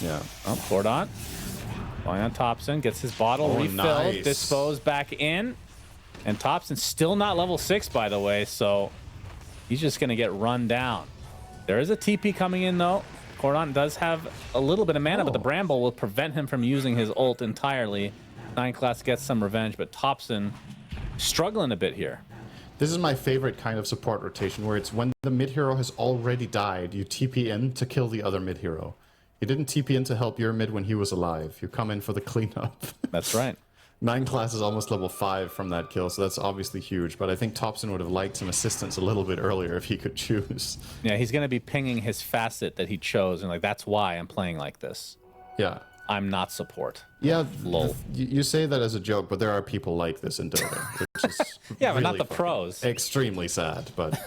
Yeah. Oh, Cordon. Going on Thompson, gets his bottle refilled, nice. dispose back in. And Thompson's still not level 6, by the way, so he's just going to get run down. There is a TP coming in, though. Cordon does have a little bit of mana, but the Bramble will prevent him from using his ult entirely. 9 class gets some revenge, but Thompson struggling a bit here. This is my favorite kind of support rotation, where it's when the mid hero has already died, you TP in to kill the other mid hero. You didn't TP in to help your mid when he was alive. You come in for the cleanup. That's right. 9 class is almost level 5 from that kill, so that's obviously huge. But I think Thompson would have liked some assistance a little bit earlier if he could choose. Yeah, he's going to be pinging his facet that he chose, and like that's why I'm playing like this. Yeah. I'm not support. Yeah, Lol. You say that as a joke, but there are people like this in Dota, which is Yeah, but not really the pros. Extremely sad, but...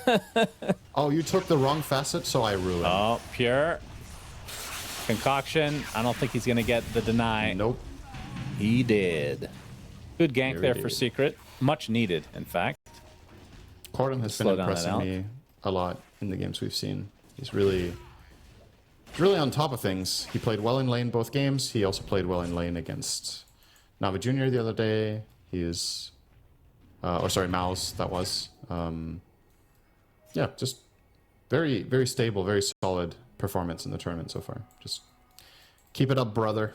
Oh, you took the wrong facet, so I ruined. Oh, pure. Concoction. I don't think he's going to get the deny. Nope. He did. Good gank Here there he for did. Secret. Much needed, in fact. Cordon has been Slow down that impressing out. me a lot in the games we've seen. He's really on top of things. He played well in lane both games. He also played well in lane against Navi Jr. the other day. He is... or sorry, Mouse, that was. Yeah, just very, very stable, very solid performance in the tournament so far. Just keep it up, brother.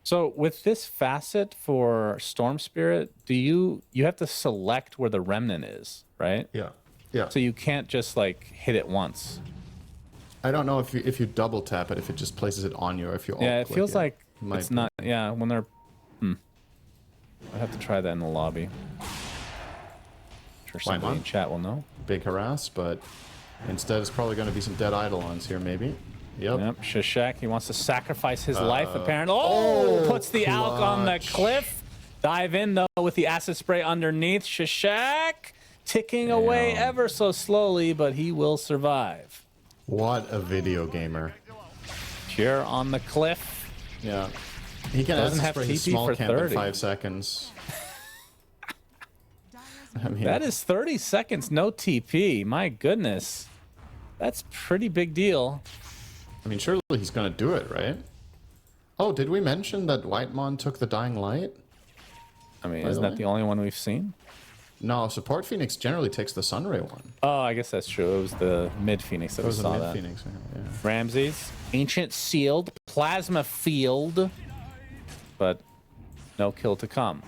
So with this facet for Storm Spirit, do you have to select where the remnant is, right? Yeah. Yeah. So you can't just like hit it once. I don't know if you double tap it, if it just places it on you, or if you Yeah, it alt-click feels like Might it's be. not. Yeah, when they're. I have to try that in the lobby. I'm sure somebody not? in chat will know. Big harass, but instead it's probably going to be some dead Eidolons here, maybe. Yep. Yep, Shishak, he wants to sacrifice his life, apparently. Oh, puts the Alk on the clutch. cliff. Dive in, though, with the acid spray underneath. Shishak ticking away Damn. ever so slowly, but he will survive. What a video gamer. Pure on the cliff. Yeah. He can Doesn't have spray his TP small for camp in 30. 5 seconds. I mean, That is 30 seconds, no TP. My goodness. That's pretty big deal. I mean, surely he's going to do it, right? Oh, did we mention that Whitemon took the Dying Light? I mean, By isn't the that way? the only one we've seen? No, Support Phoenix generally takes the Sunray one. Oh, I guess that's true. It was the mid Phoenix that It we was a saw mid that. Phoenix. Yeah. Ramses, Ancient Sealed, Plasma Field, but no kill to come.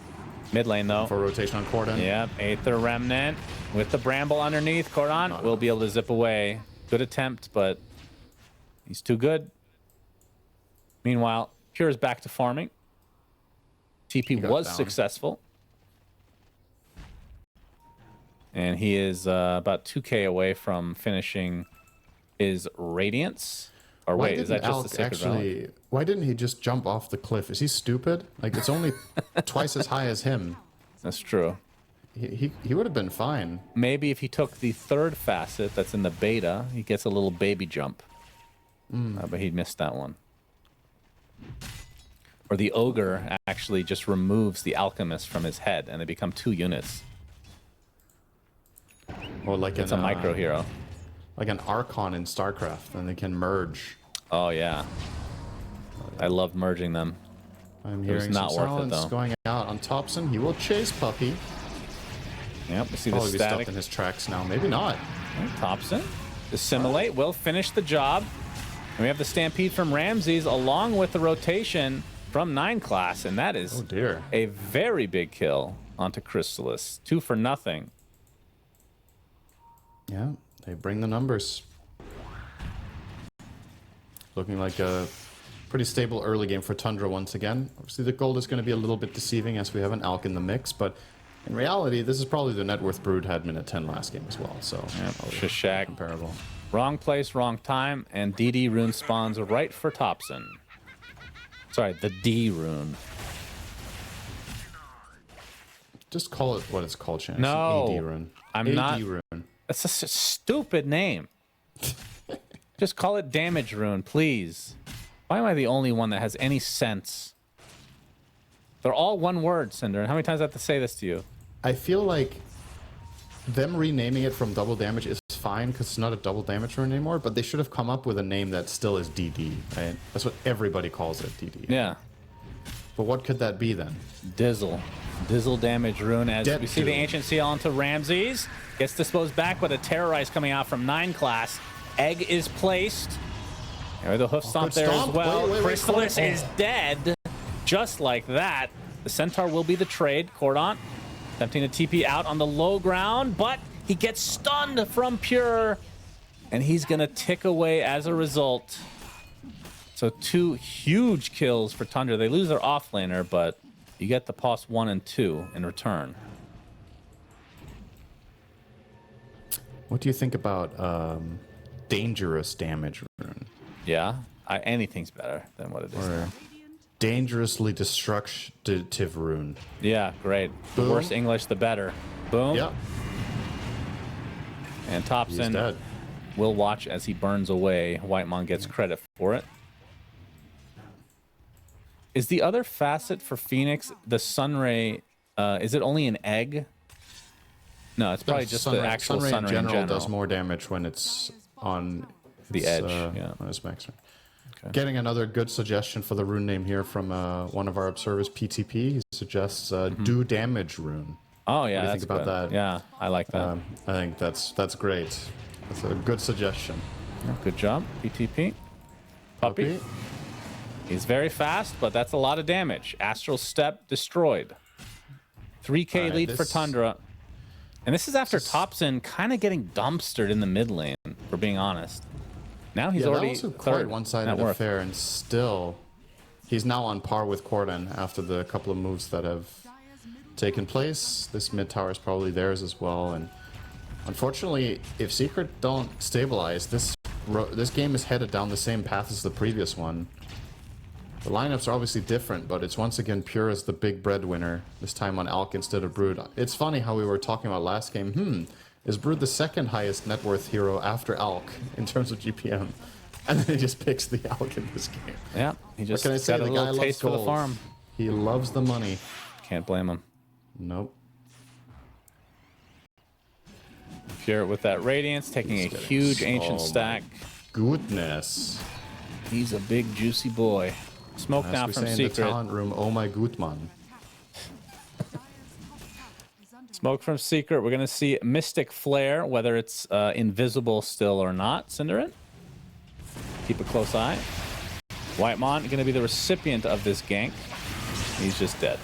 Mid lane though. For rotation on Cordon. Yep, Aether Remnant with the Bramble underneath. Cordon will be able to zip away. Good attempt, but he's too good. Meanwhile, Pure is back to farming. TP got was down. successful. And he is about 2k away from finishing his Radiance. Or wait, is that just the Sacred Relic? Why didn't he just jump off the cliff? Is he stupid? Like, it's only twice as high as him. That's true. He would have been fine. Maybe if he took the third facet that's in the beta, he gets a little baby jump. But he missed that one. Or the Ogre actually just removes the Alchemist from his head and they become 2 units. Or like It's a micro hero. Like an Archon in StarCraft, and they can merge. Oh, yeah. I love merging them. I'm was hearing not some worth it, silence though. going out on Thompson. He will chase Puppy. Yep, we see the Probably be stopped static. in his tracks now. Maybe not. Thompson. Assimilate will finish the job. And we have the Stampede from Ramses along with the rotation from 9 class. And that is Oh dear. a very big kill onto Chrysalis. 2 for nothing. Yeah, they bring the numbers. Looking like a pretty stable early game for Tundra once again. Obviously, the gold is going to be a little bit deceiving as we have an Alk in the mix, but in reality, this is probably the net worth Brood had minute 10 last game as well, so probably Shishak. comparable. Wrong place, wrong time, and DD rune spawns right for Thompson. Sorry, the D rune. Just call it what it's called, Shannon. No, It's an AD rune. I'm AD not- rune. That's a stupid name. Just call it damage rune, please. Why am I the only one that has any sense? They're all one word, Cinder. How many times do I have to say this to you? I feel like them renaming it from double damage is fine because it's not a double damage rune anymore, but they should have come up with a name that still is DD, right? That's what everybody calls it, DD. Yeah. But what could that be then? Dizzle damage rune as Dead we see the two. Ancient Seal onto Ramses. Gets disposed back, but a Terrorize coming out from 9 class. Egg is placed. There, the hoof stomp good there stomp. as well. Wait, Chrysalis Cordon. is dead. Just like that. The Centaur will be the trade. Cordon attempting to TP out on the low ground, but he gets stunned from Pure. And he's going to tick away as a result. So 2 huge kills for Tundra. They lose their offlaner, but you get the POS 1 and 2 in return. What do you think about dangerous damage rune? Yeah, anything's better than what it is. Or dangerously destructive rune? Yeah, great. The Boom. worse English, the better. Boom. Yeah, And he's Thompson dead. will watch as he burns away. Whitemon gets credit for it. Is the other facet for Phoenix the Sunray? Is it only an egg? No, it's probably just the actual Sunray Sunray in general does more damage when it's on The its, edge, yeah. on its max range. Okay. Getting another good suggestion for the rune name here from one of our observers, PTP. He suggests do damage rune. Oh yeah, What do you that's think about good. that? Yeah, I like that. I think that's great. That's a good suggestion. Good job, PTP. Puppy. He's very fast, but that's a lot of damage. Astral Step destroyed. 3K All right, lead for this- Tundra. And this is after Thompson kind of getting dumpstered in the mid lane, for being honest. Now he's Yeah, that already was quite third. one-sided Net worth. affair, and still, he's now on par with Corden after the couple of moves that have taken place. This mid tower is probably theirs as well, and unfortunately, if Secret don't stabilize, this game is headed down the same path as the previous one. The lineups are obviously different, but it's once again Pure as the big breadwinner, this time on Alk instead of Brood. It's funny how we were talking about last game, is Brood the second highest net worth hero after Alk in terms of GPM? And then he just picks the Alk in this game. Yeah, he just What can I say? got a The guy little loves taste for the gold. farm. He loves the money. Can't blame him. Nope. Pure with that Radiance, taking a getting huge Ancient so stack. Goodness. He's a big, juicy boy. Smoke As now we from say in the Secret. talent room, oh my good man. Smoke from Secret. We're going to see Mystic Flare, whether it's invisible still or not. Cinderin. Keep a close eye. Whitemon going to be the recipient of this gank. He's just dead.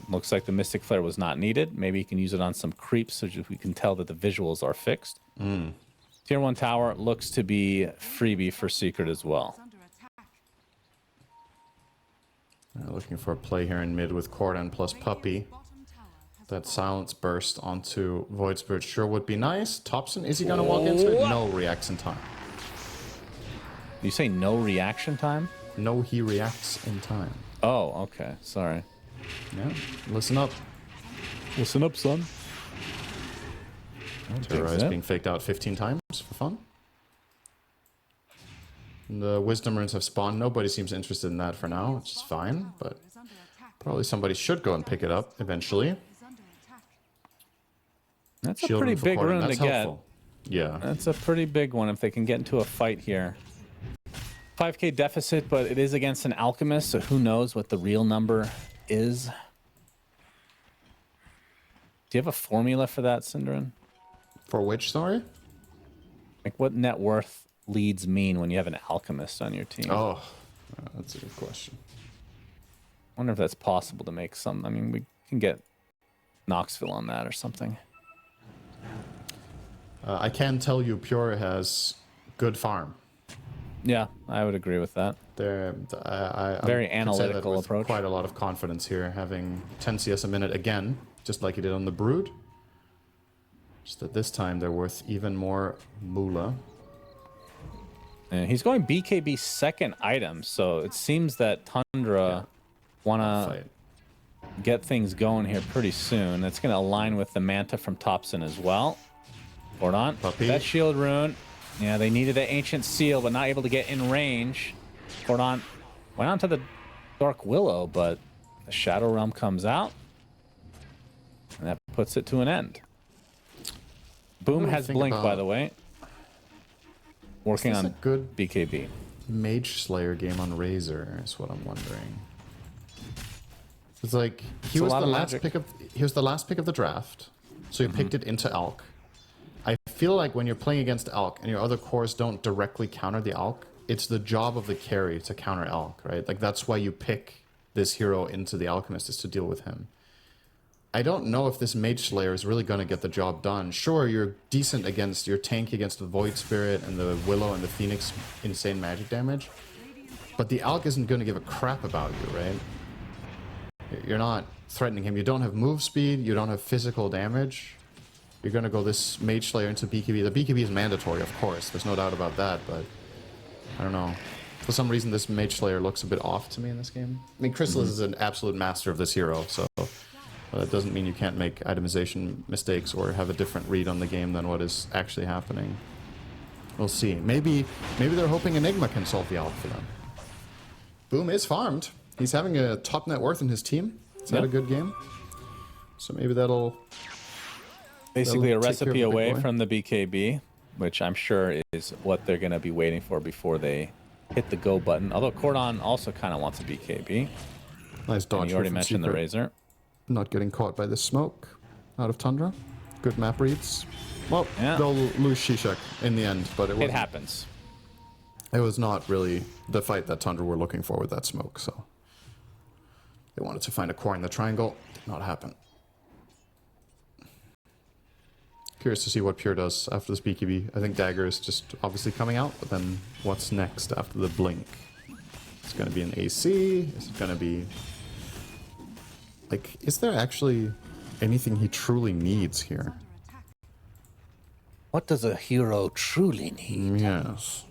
Looks like the Mystic Flare was not needed. Maybe you can use it on some creeps so we can tell that the visuals are fixed. Tier 1 tower looks to be freebie for Secret as well. Looking for a play here in mid with Corden plus Puppy. That silence burst onto Void Spirit sure would be nice. Thompson, is he going to walk into it? No reacts in time. You say no reaction time? No, he reacts in time. Oh, okay. Sorry. Yeah, listen up. Listen up, son. Terrorize being faked out 15 times for fun. And the Wisdom Runes have spawned. Nobody seems interested in that for now, which is fine, but probably somebody should go and pick it up eventually. That's a Shield pretty for big Corden, rune to that's get. helpful. Yeah. That's a pretty big one if they can get into a fight here. 5k deficit, but it is against an alchemist, so who knows what the real number is. Do you have a formula for that, Cinderin? For which, sorry? Like, what net worth leads mean when you have an alchemist on your team? Oh, that's a good question. I wonder if that's possible to make some. I mean, we can get Knoxville on that or something. I can tell you Pure has good farm. Yeah, I would agree with that. I Very can say that analytical with approach. Quite a lot of confidence here, having 10 CS a minute again, just like he did on the Brood. Just that this time they're worth even more moolah. And he's going BKB second item, so it seems that Tundra wanna Fight. get things going here pretty soon. That's gonna align with the Manta from Thompson as well. Cordon, Puppy. that shield rune. Yeah, they needed the Ancient Seal, but not able to get in range. Cordon went on to the Dark Willow, but the Shadow Realm comes out, and that puts it to an end. Boom What do you has think Blink, by about- the way. Working Is this on a good BKB. Mage Slayer game on Razor is what I'm wondering. It's like he a was lot the of last magic. pick of the draft, so you picked it into Alk. I feel like when you're playing against Alk and your other cores don't directly counter the Alk, it's the job of the carry to counter Alk, right? Like that's why you pick this hero into the Alchemist, is to deal with him. I don't know if this Mage Slayer is really going to get the job done. Sure, you're decent against, you're tanky against the Void Spirit and the Willow and the Phoenix insane magic damage, but the Alk isn't going to give a crap about you, right? You're not threatening him. You don't have move speed. You don't have physical damage. You're going to go this Mage Slayer into BKB. The BKB is mandatory, of course. There's no doubt about that, but I don't know. For some reason, this Mage Slayer looks a bit off to me in this game. I mean, Chrysalis is an absolute master of this hero, so that doesn't mean you can't make itemization mistakes or have a different read on the game than what is actually happening. We'll see. Maybe they're hoping Enigma can solve the Alk for them. Boom is farmed. He's having a top net worth in his team. He's had a good game. So maybe that'll... Basically that'll a take care of recipe the big away boy. from the BKB, which I'm sure is what they're going to be waiting for before they hit the go button. Although Cordon also kind of wants a BKB. Nice dodge. And you here already from mentioned the Secret. Razor. Not getting caught by the smoke out of Tundra. Good map reads. Well, Yeah. they'll lose Shishak in the end, but It happens. It was not really the fight that Tundra were looking for with that smoke, so... They wanted to find a core in the triangle. Did not happen. Curious to see what Pure does after this BKB. I think Dagger is just obviously coming out, but then what's next after the blink? It's going to be an AC. Is it going to be... Like, is there actually anything he truly needs here? What does a hero truly need? Yes.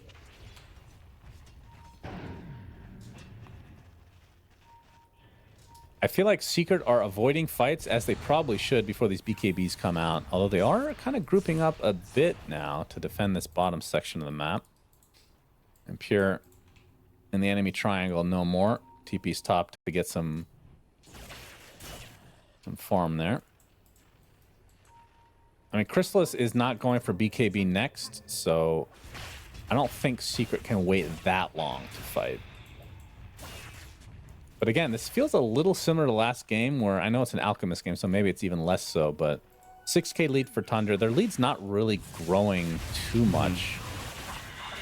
I feel like Secret are avoiding fights, as they probably should, before these BKBs come out. Although they are kind of grouping up a bit now to defend this bottom section of the map. And Pure in the enemy triangle, no more. TP's top to get some farm there. I mean, Chrysalis is not going for BKB next, so I don't think Secret can wait that long to fight. But again, this feels a little similar to last game, where I know it's an Alchemist game, so maybe it's even less so, but 6k lead for Tundra. Their lead's not really growing too much.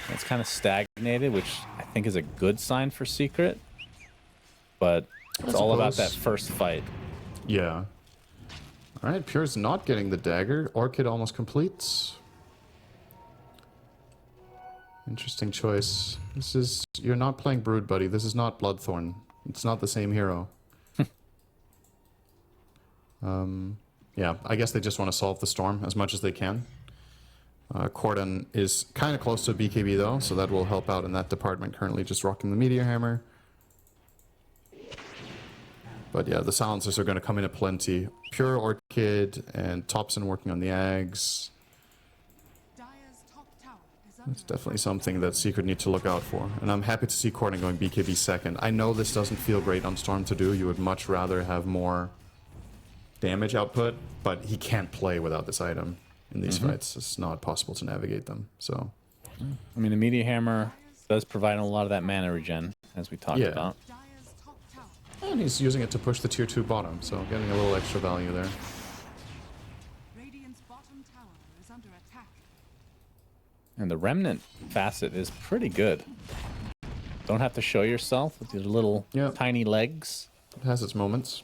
It's kind of stagnated, which I think is a good sign for Secret. But it's all about that first fight. Yeah. Alright, Pure's not getting the dagger. Orchid almost completes. Interesting choice. This is... You're not playing Brood, buddy. This is not Bloodthorn. It's not the same hero. Yeah, I guess they just want to solve the storm as much as they can. Cordon is kind of close to a BKB though, so that will help out in that department. Currently just rocking the Meteor Hammer. But yeah, the silencers are going to come in at plenty. Pure Orchid and Thompson working on the Ags. It's definitely something that Secret need to look out for. And I'm happy to see Cordon going BKB second. I know this doesn't feel great on Storm to do. You would much rather have more damage output, but he can't play without this item in these fights. It's not possible to navigate them. So, I mean, the Meteor Hammer does provide a lot of that mana regen, as we talked about. and he's using it to push the tier 2 bottom, so getting a little extra value there. And the Remnant facet is pretty good. Don't have to show yourself with your little tiny legs. It has its moments.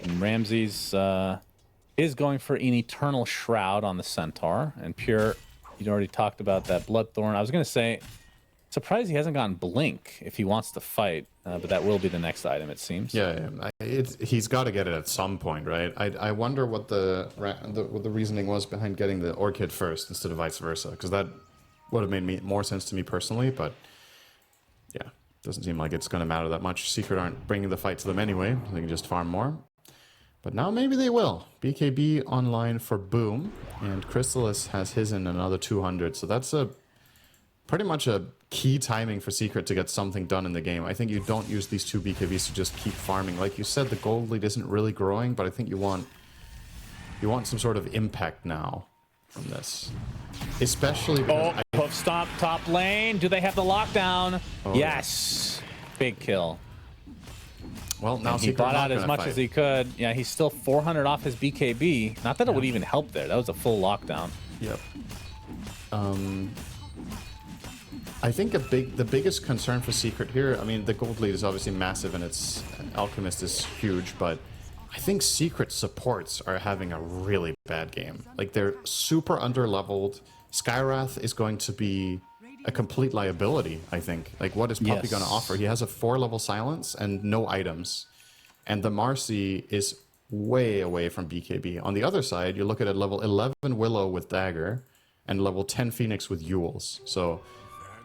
And Ramses is going for an Eternal Shroud on the Centaur. And Pure, you'd already talked about that Bloodthorn. I was going to say, surprised he hasn't gotten Blink if he wants to fight. But that will be the next item, it seems. Yeah, he's got to get it at some point, right? I wonder what the reasoning was behind getting the Orchid first instead of vice versa, because that would have made more sense to me personally, but yeah, doesn't seem like it's going to matter that much. Secret aren't bringing the fight to them anyway. They can just farm more. But now maybe they will. BKB online for Boom, and Chrysalis has his in another 200, so that's pretty much a key timing for Secret to get something done in the game. I think you don't use these two BKBs to just keep farming. Like you said, the gold lead isn't really growing, but I think you want some sort of impact now. from this. Especially Oh, because hoof stomp top lane. Do they have the lockdown? Oh, yes. Big kill. well, now And he Secret bought not out as gonna much fight. as he could. Yeah, he's still 400 off his BKB. Not that it would even help there. That was a full lockdown. Yep. I think the biggest concern for Secret here, I mean, the gold lead is obviously massive and its Alchemist is huge, but I think Secret supports are having a really bad game. Like, they're super under-leveled. Skywrath is going to be a complete liability, I think. Like, what is Puppey going to offer? He has a 4-level silence and no items. And the Marcy is way away from BKB. On the other side, you look at a level 11 Willow with Dagger and level 10 Phoenix with Ewels. So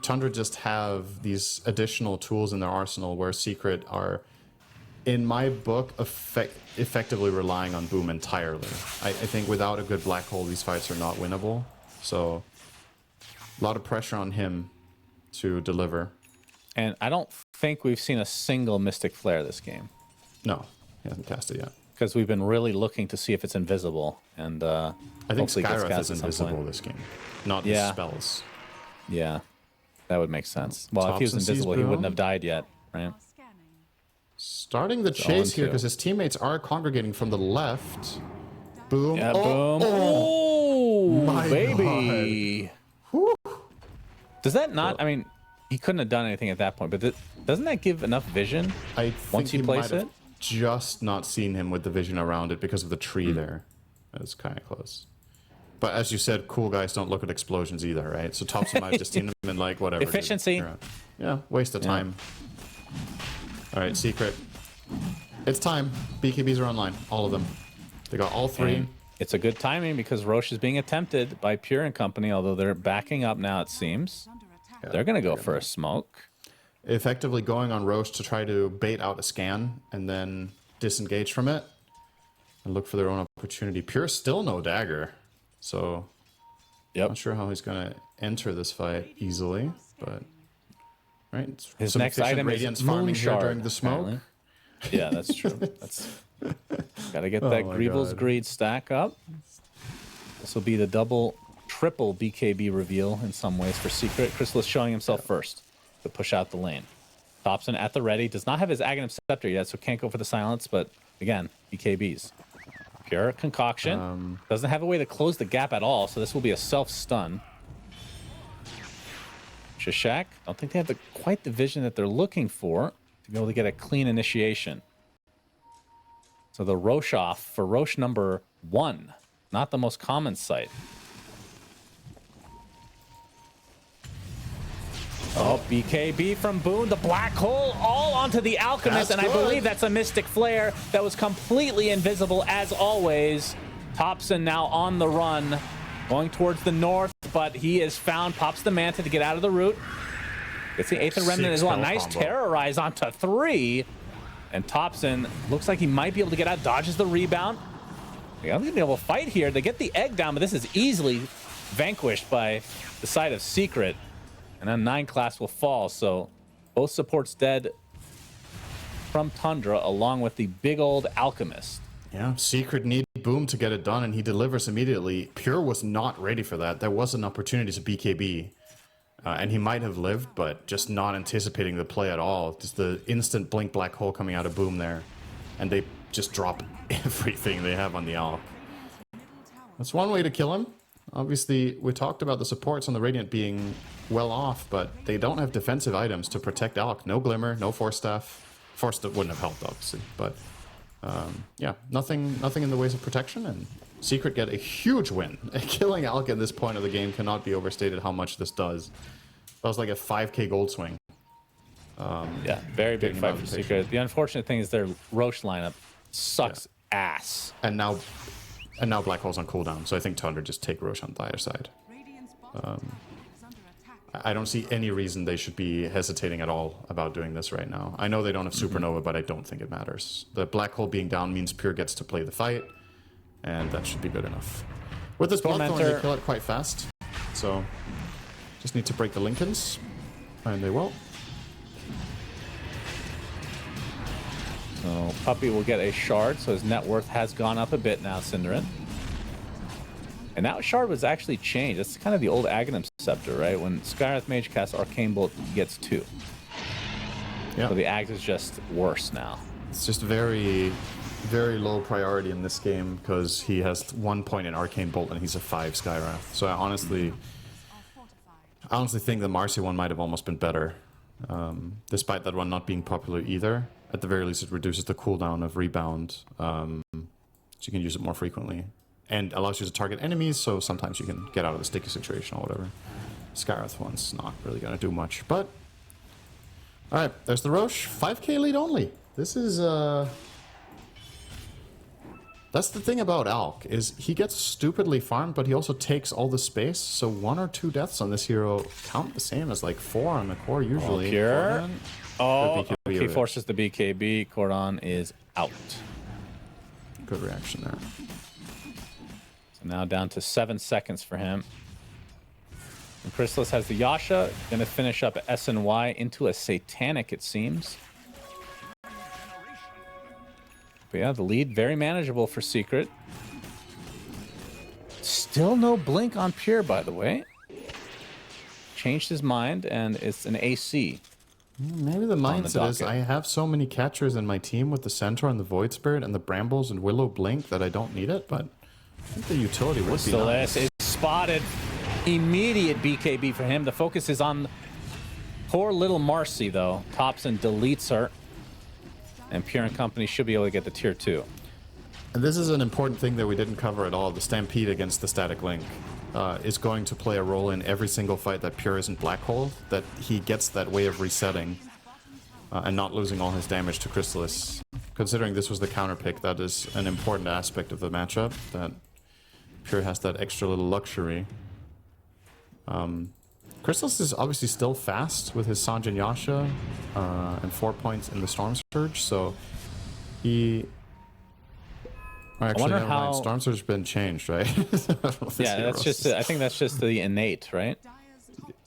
Tundra just have these additional tools in their arsenal where Secret are, in my book, effectively relying on Boom entirely. I think without a good black hole, these fights are not winnable. So a lot of pressure on him to deliver. And I don't think we've seen a single Mystic Flare this game. No, he hasn't cast it yet. Because we've been really looking to see if it's invisible. And I think hopefully it gets Skywrath cast is at some invisible point. this game, not his spells. Yeah, that would make sense. Well, if he was Thompson sees invisible, he wouldn't Boom. have died yet, right? Starting the chase here 0-2. because his teammates are congregating from the left. Boom. Yeah, Oh, boom. Oh, my baby. Does that not, I mean, he couldn't have done anything at that point, but doesn't that give enough vision I think once you he place might have it? just not seen him with the vision around it because of the tree there. That's kind of close. But as you said, cool guys don't look at explosions either, right? So Thompson might have just seen him and like, whatever. dude. Efficiency. You're out. Yeah, waste of time. All right, Secret. It's time. BKBs are online, all of them. They got all three. And it's a good timing because Roche is being attempted by Pure and company, although they're backing up now, it seems. Yeah, They're going to go for a smoke. effectively going on Roche to try to bait out a scan and then disengage from it and look for their own opportunity. Pure still no dagger, so not sure how he's going to enter this fight easily, but right. His Some next efficient item Radiance is farming Moon here Shard during the smoke. apparently. Yeah, that's true. That's gotta get that my Greevil's God. Greed stack up. This will be the triple BKB reveal in some ways for Secret. Chrysalis showing himself first to push out the lane. Thompson at the ready. Does not have his Aghanim Scepter yet, so can't go for the silence, but again, BKBs. Pure concoction. Doesn't have a way to close the gap at all, so this will be a self-stun. Shishak, don't think they have quite the vision that they're looking for to be able to get a clean initiation. So the Roche off for Roche number 1, not the most common sight. Oh, BKB from Boone, the black hole all onto the Alchemist, That's and I good. believe that's a Mystic Flare that was completely invisible as always. Thompson now on the run, going towards the north, but he is found, pops the Manta to get out of the route. It's the Aether Remnant as well. Spell Nice combo. terrorize onto 3. And Thompson looks like he might be able to get out, dodges the rebound. They're going to be able to fight here. They get the egg down, but this is easily vanquished by the side of Secret. And then 9 class will fall, so both supports dead from Tundra, along with the big old Alchemist. Yeah, Secret need Boom to get it done, and he delivers immediately. Pure was not ready for that. There was an opportunity to BKB, and he might have lived, but just not anticipating the play at all. Just the instant blink black hole coming out of Boom there, and they just drop everything they have on the Alk. That's one way to kill him. Obviously, we talked about the supports on the Radiant being well off, but they don't have defensive items to protect Alk. No Glimmer, no Force Staff. Force Staff wouldn't have helped, obviously, but yeah, nothing in the ways of protection, and Secret get a huge win. Killing Alk at this point of the game cannot be overstated how much this does. That was like a 5k gold swing. Yeah, very big Getting fight for rotation. Secret. The unfortunate thing is their Roche lineup sucks ass. And now Black Hole's on cooldown, so I think Tundra just take Roshan on the other side. I don't see any reason they should be hesitating at all about doing this right now. I know they don't have Supernova, but I don't think it matters. The Black Hole being down means Pure gets to play the fight, and that should be good enough. With this Bloodthorn, Tormentor. they kill it quite fast, so just need to break the Lincolns, and they will. So Puppey will get a shard, so his net worth has gone up a bit now, Cinderin. And now Shard was actually changed. That's kind of the old Aghanim Scepter, right? When Skywrath Mage casts Arcane Bolt, he gets 2. Yeah. So the Ags is just worse now. It's just very, very low priority in this game because he has 1 point in Arcane Bolt and he's a 5 Skywrath. So I honestly think the Marcy one might have almost been better. Despite that one not being popular either. At the very least, it reduces the cooldown of Rebound. So you can use it more frequently. And allows you to target enemies, so sometimes you can get out of the sticky situation or whatever. Skywrath one's not really going to do much, but... Alright, there's the Roche. 5k lead only. This is, That's the thing about Alk, is he gets stupidly farmed, but he also takes all the space, so 1 or 2 deaths on this hero count the same as like 4 on the core usually. Pure. Oh, BKB he forces the BKB. Cordon is out. Good reaction there. So now down to 7 seconds for him. And Chrysalis has the Yasha. Going to finish up SNY into a Satanic, it seems. But yeah, the lead very manageable for Secret. Still no blink on Pure, by the way. Changed his mind, and it's an AC. Maybe the mindset is I have so many catchers in my team with the Centaur and the Void Spirit and the Brambles and Willow Blink that I don't need it, but I think the utility would be nice. Is spotted. Immediate BKB for him. The focus is on poor little Marcy, though. Thompson deletes her. And Pure and company should be able to get the tier 2. And this is an important thing that we didn't cover at all. The Stampede against the Static Link is going to play a role in every single fight that Pure isn't Black Hole, that he gets that way of resetting and not losing all his damage to Chrysalis. Considering this was the counter pick, that is an important aspect of the matchup, that Pure has that extra little luxury. Chrysalis is obviously still fast with his Sanjin Yasha and 4 points in the Storm Surge, so he... Or actually, never mind. Storm Surge's been changed, right? Yeah, that's just... I think that's just the innate, right?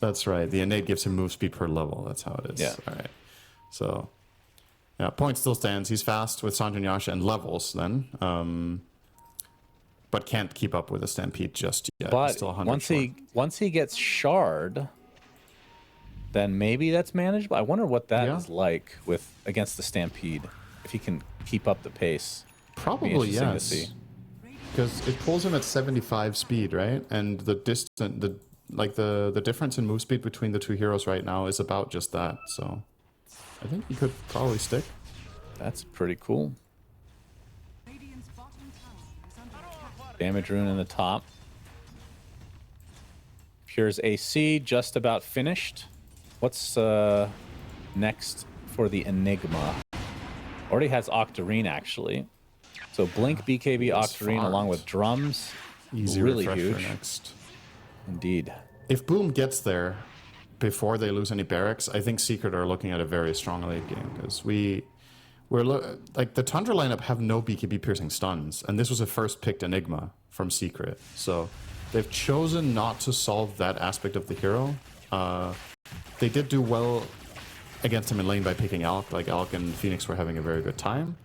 That's right. The innate gives him move speed per level. That's how it is. Yeah. All right. So, yeah, point still stands. He's fast with Sanjin Yasha and levels then. But can't keep up with a Stampede just yet. But He's still 100 once he gets Shard, then maybe that's manageable. I wonder what that is like against the Stampede, if he can keep up the pace. Probably yes. Because it pulls him at 75 speed, right? And the the difference in move speed between the two heroes right now is about just that. So I think he could probably stick. That's pretty cool. Damage rune in the top. Pure's AC just about finished. What's next for the Enigma? Already has Octarine, actually. So Blink, BKB, Octarine, along with Drums. Easy really refresher huge. Next. Indeed. If Boom gets there before they lose any barracks, I think Secret are looking at a very strong late game, because we're like the Tundra lineup have no BKB piercing stuns, and this was a first picked Enigma from Secret, so they've chosen not to solve that aspect of the hero. They did do well against him in lane by picking Alk. Like Alk and Phoenix were having a very good time,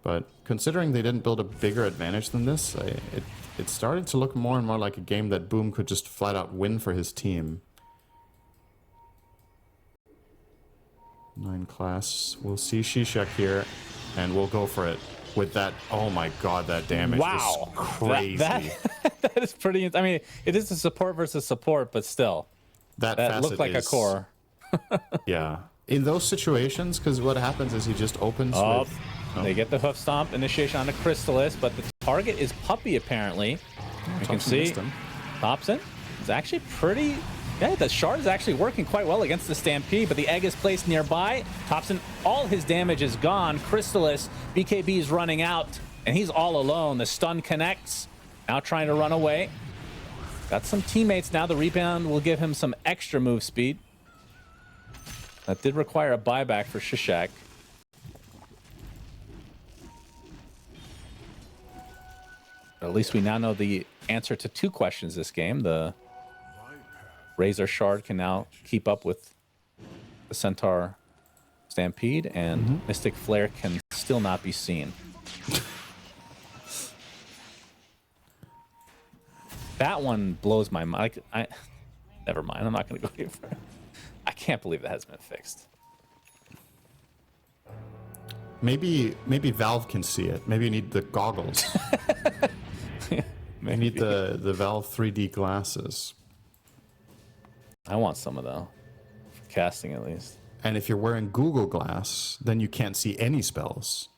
but considering they didn't build a bigger advantage than this, it started to look more and more like a game that Boom could just flat out win for his team. 9 class. We'll see Shishak here, and we'll go for it with that. Oh my god, that damage is crazy. That is pretty... I mean, it is a support versus support, but still. That looked like a core. Yeah. In those situations, because what happens is he just opens with... They get the hoof stomp initiation on the Chrysalis, but the target is Puppy, apparently. You can see Thompson is actually pretty... Yeah, the Shard is actually working quite well against the Stampede, but the egg is placed nearby. Thompson, all his damage is gone. Chrysalis, BKB is running out, and he's all alone. The stun connects. Now trying to run away. Got some teammates now. The rebound will give him some extra move speed. That did require a buyback for Shishak. But at least we now know the answer to 2 questions this game. The Razor Shard can now keep up with the Centaur Stampede, and Mystic Flare can still not be seen. That one blows my mind. Like, never mind. I'm not going to go here for it. I can't believe that has been fixed. Maybe Valve can see it. Maybe you need the goggles. You need the Valve 3D glasses. I want some of those. For casting, at least. And if you're wearing Google Glass, then you can't see any spells.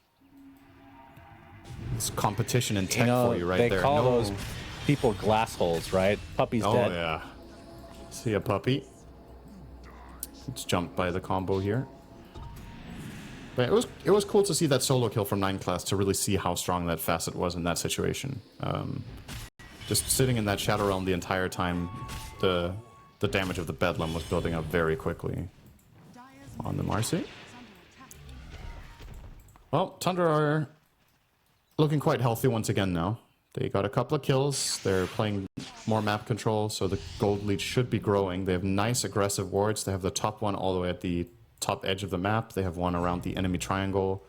It's competition and tech for you right there. They call those people glass holes, right? Puppy's dead. Oh, yeah. See a puppy. It's jumped by the combo here. But it was cool to see that solo kill from 9 class to really see how strong that facet was in that situation. Just sitting in that Shadow Realm the entire time, the damage of the Bedlam was building up very quickly on the Marcy. Well, Tundra are looking quite healthy once again now. They got a couple of kills. They're playing more map control, so the gold lead should be growing. They have nice aggressive wards. They have the top one all the way at the top edge of the map. They have one around the enemy triangle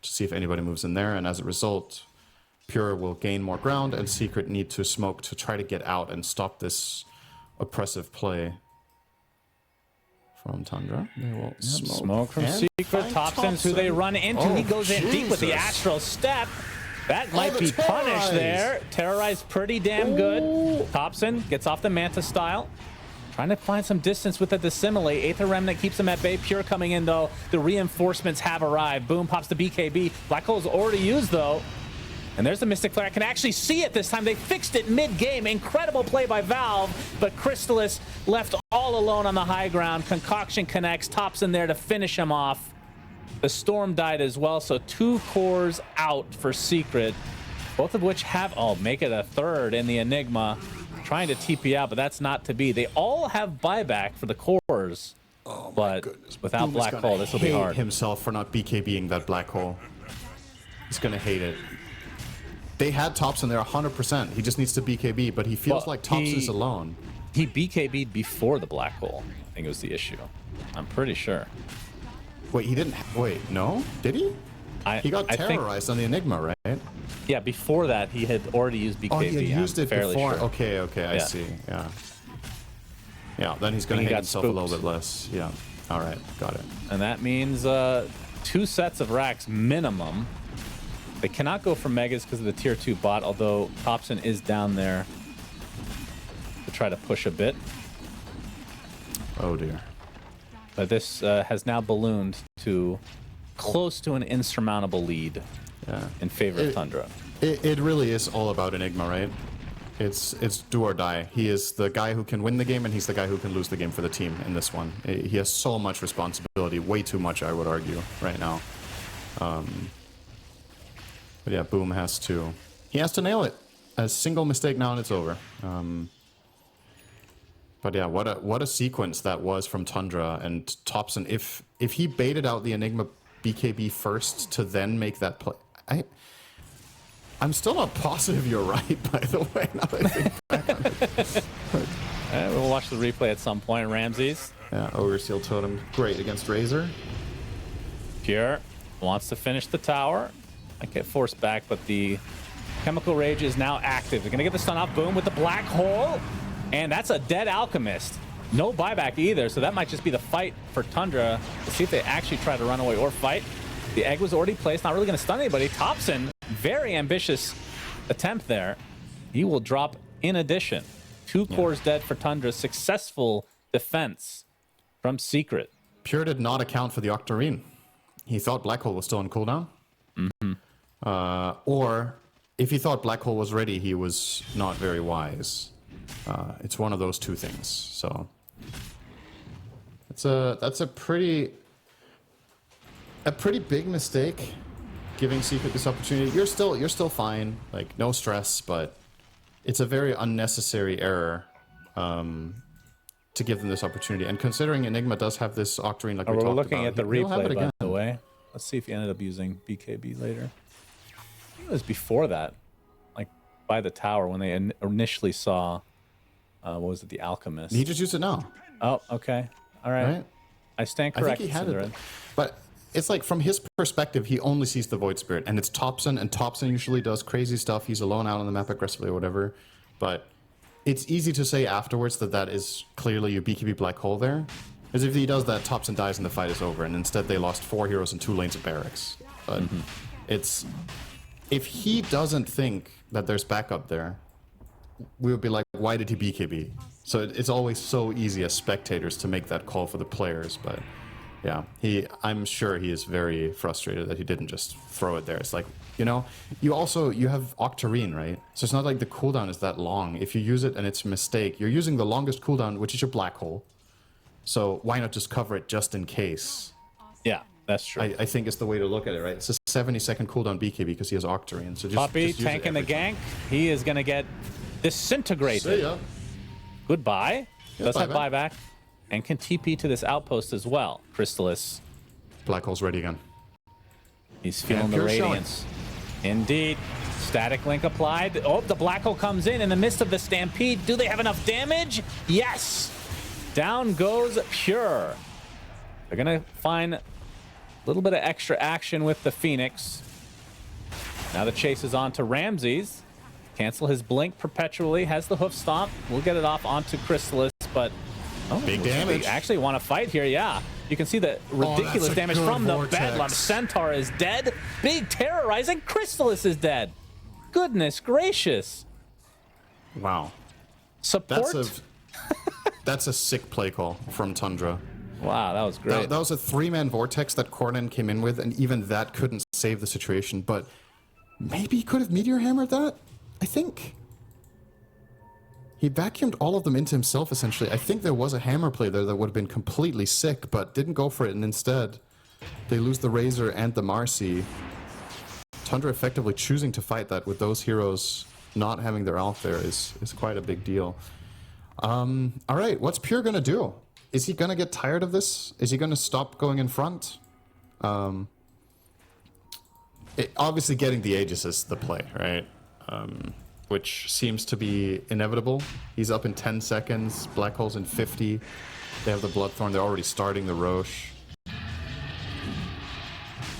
to see if anybody moves in there, and as a result, Pure will gain more ground, and Secret need to smoke to try to get out and stop this oppressive play from Tundra. They will Smoke from Secret. Thompson's who they run into. He goes in deep with the Astral Step. That might be punished there. Terrorize pretty damn good. Thompson gets off the Manta style. Trying to find some distance with the Dissimilate. Aether Remnant keeps him at bay. Pure coming in, though. The reinforcements have arrived. Boom pops the BKB. Black Hole's already used, though. And there's the Mystic Flare. I can actually see it this time. They fixed it mid-game. Incredible play by Valve. But Crystallis left all alone on the high ground. Concoction connects. Thompson there to finish him off. The Storm died as well, so 2 cores out for Secret, both of which have, make it a third in the Enigma, trying to TP out, but that's not to be. They all have buyback for the cores, but without Boom Black Hole, this will be hard. Himself for not BKBing that Black Hole. He's gonna hate it. They had Thompson there 100%. He just needs to BKB, but he feels like Thompson's alone. He BKB'd before the Black Hole. I think it was the issue. I'm pretty sure. Wait, he didn't. Wait, no? Did he? He got terrorized on the Enigma, right? Yeah, before that, he had already used BKB. Oh, he had used it before. Sure. Okay, I see. Yeah. Yeah, then he's going to hate himself spooked. a little bit less. Yeah. All right, got it. And that means 2 sets of racks minimum. They cannot go for Megas because of the tier 2 bot, although Thompson is down there to try to push a bit. Oh, dear. But this has now ballooned to close to an insurmountable lead in favor of Tundra. It really is all about Enigma, right? It's do or die. He is the guy who can win the game, and he's the guy who can lose the game for the team in this one. He has so much responsibility, way too much, I would argue, right now. But yeah, Boom has to nail it. A single mistake now, and it's over. But yeah, what a sequence that was from Tundra and Thompson. If he baited out the Enigma BKB first to then make that play, I'm still not positive you're right, by the way. Now that I think back on it. We'll watch the replay at some point. Ramses. Yeah, Ogre Seal Totem, great against Razor. Pure wants to finish the tower. I get forced back, but the Chemical Rage is now active. They're going to get the stun off. Boom with the Black Hole. And that's a dead Alchemist. No buyback either, so that might just be the fight for Tundra to see if they actually try to run away or fight. The egg was already placed, not really going to stun anybody. Thompson, very ambitious attempt there. He will drop in addition. 2 cores dead for Tundra. Successful defense from Secret. Pure did not account for the Octarine. He thought Black Hole was still on cooldown. Or if he thought Black Hole was ready, he was not very wise. It's one of those 2 things. So that's a pretty big mistake, giving Secret this opportunity. You're still fine, like no stress, but it's a very unnecessary error to give them this opportunity. And considering Enigma does have this Octarine, like we talked about, we're looking at the replay, by the way. way. Let's see if he ended up using BKB later. I think it was before that, like by the tower when they initially saw, what was it, the Alchemist. He just used it now. Oh, okay. All right. Right? I stand I think corrected. he had it. But it's like from his perspective, he only sees the Void Spirit, and it's Thompson, and Thompson usually does crazy stuff. He's alone out on the map aggressively or whatever. But it's easy to say afterwards that that is clearly a BKB black hole there. Because if he does that, Topson dies and the fight is over, and instead they lost 4 heroes and 2 lanes of barracks. But it's... If he doesn't think that there's backup there, we would be like, why did he BKB? So it's always so easy as spectators to make that call for the players, but yeah, I'm sure he is very frustrated that he didn't just throw it there. It's like, you know, you have Octarine, right? So it's not like the cooldown is that long. If you use it and it's a mistake, you're using the longest cooldown, which is your black hole. So why not just cover it just in case? Yeah, that's true. I think it's the way to look at it, right? It's a 70-second cooldown BKB because he has Octarine. So Poppy just use tanking it the gank. He is going to get disintegrated. See ya. Goodbye. Yeah, Does have buyback. buyback. And can TP to this outpost as well. Crystallis. Black hole's ready again. He's feeling And the pure radiance. Indeed. Static link applied. Oh, the black hole comes in the midst of the stampede. Do they have enough damage? Yes. Down goes Pure. They're going to find a little bit of extra action with the Phoenix. Now the chase is on to Ramses. Cancel his blink perpetually. Has the hoof stomp. We'll get it off onto Crystallis, but... Oh, big damage. They actually want to fight here, yeah. You can see the ridiculous damage from the Bedlam. Centaur is dead. Big terrorizing. Crystallis is dead. Goodness gracious. Wow. Support. That's a sick play call from Tundra. Wow, that was great. That was a 3-man vortex that Cornan came in with, and even that couldn't save the situation, but maybe he could have Meteor Hammered that? I think. He vacuumed all of them into himself, essentially. I think there was a hammer play there that would have been completely sick, but didn't go for it, and instead they lose the Razor and the Marcy. Tundra effectively choosing to fight that with those heroes not having their ult there is quite a big deal. All right, what's Pure gonna do? Is he gonna get tired of this? Is he gonna stop going in front? Obviously getting the Aegis is the play, right? Which seems to be inevitable. He's up in 10 seconds, Black Hole's in 50. They have the Bloodthorn, they're already starting the Roche.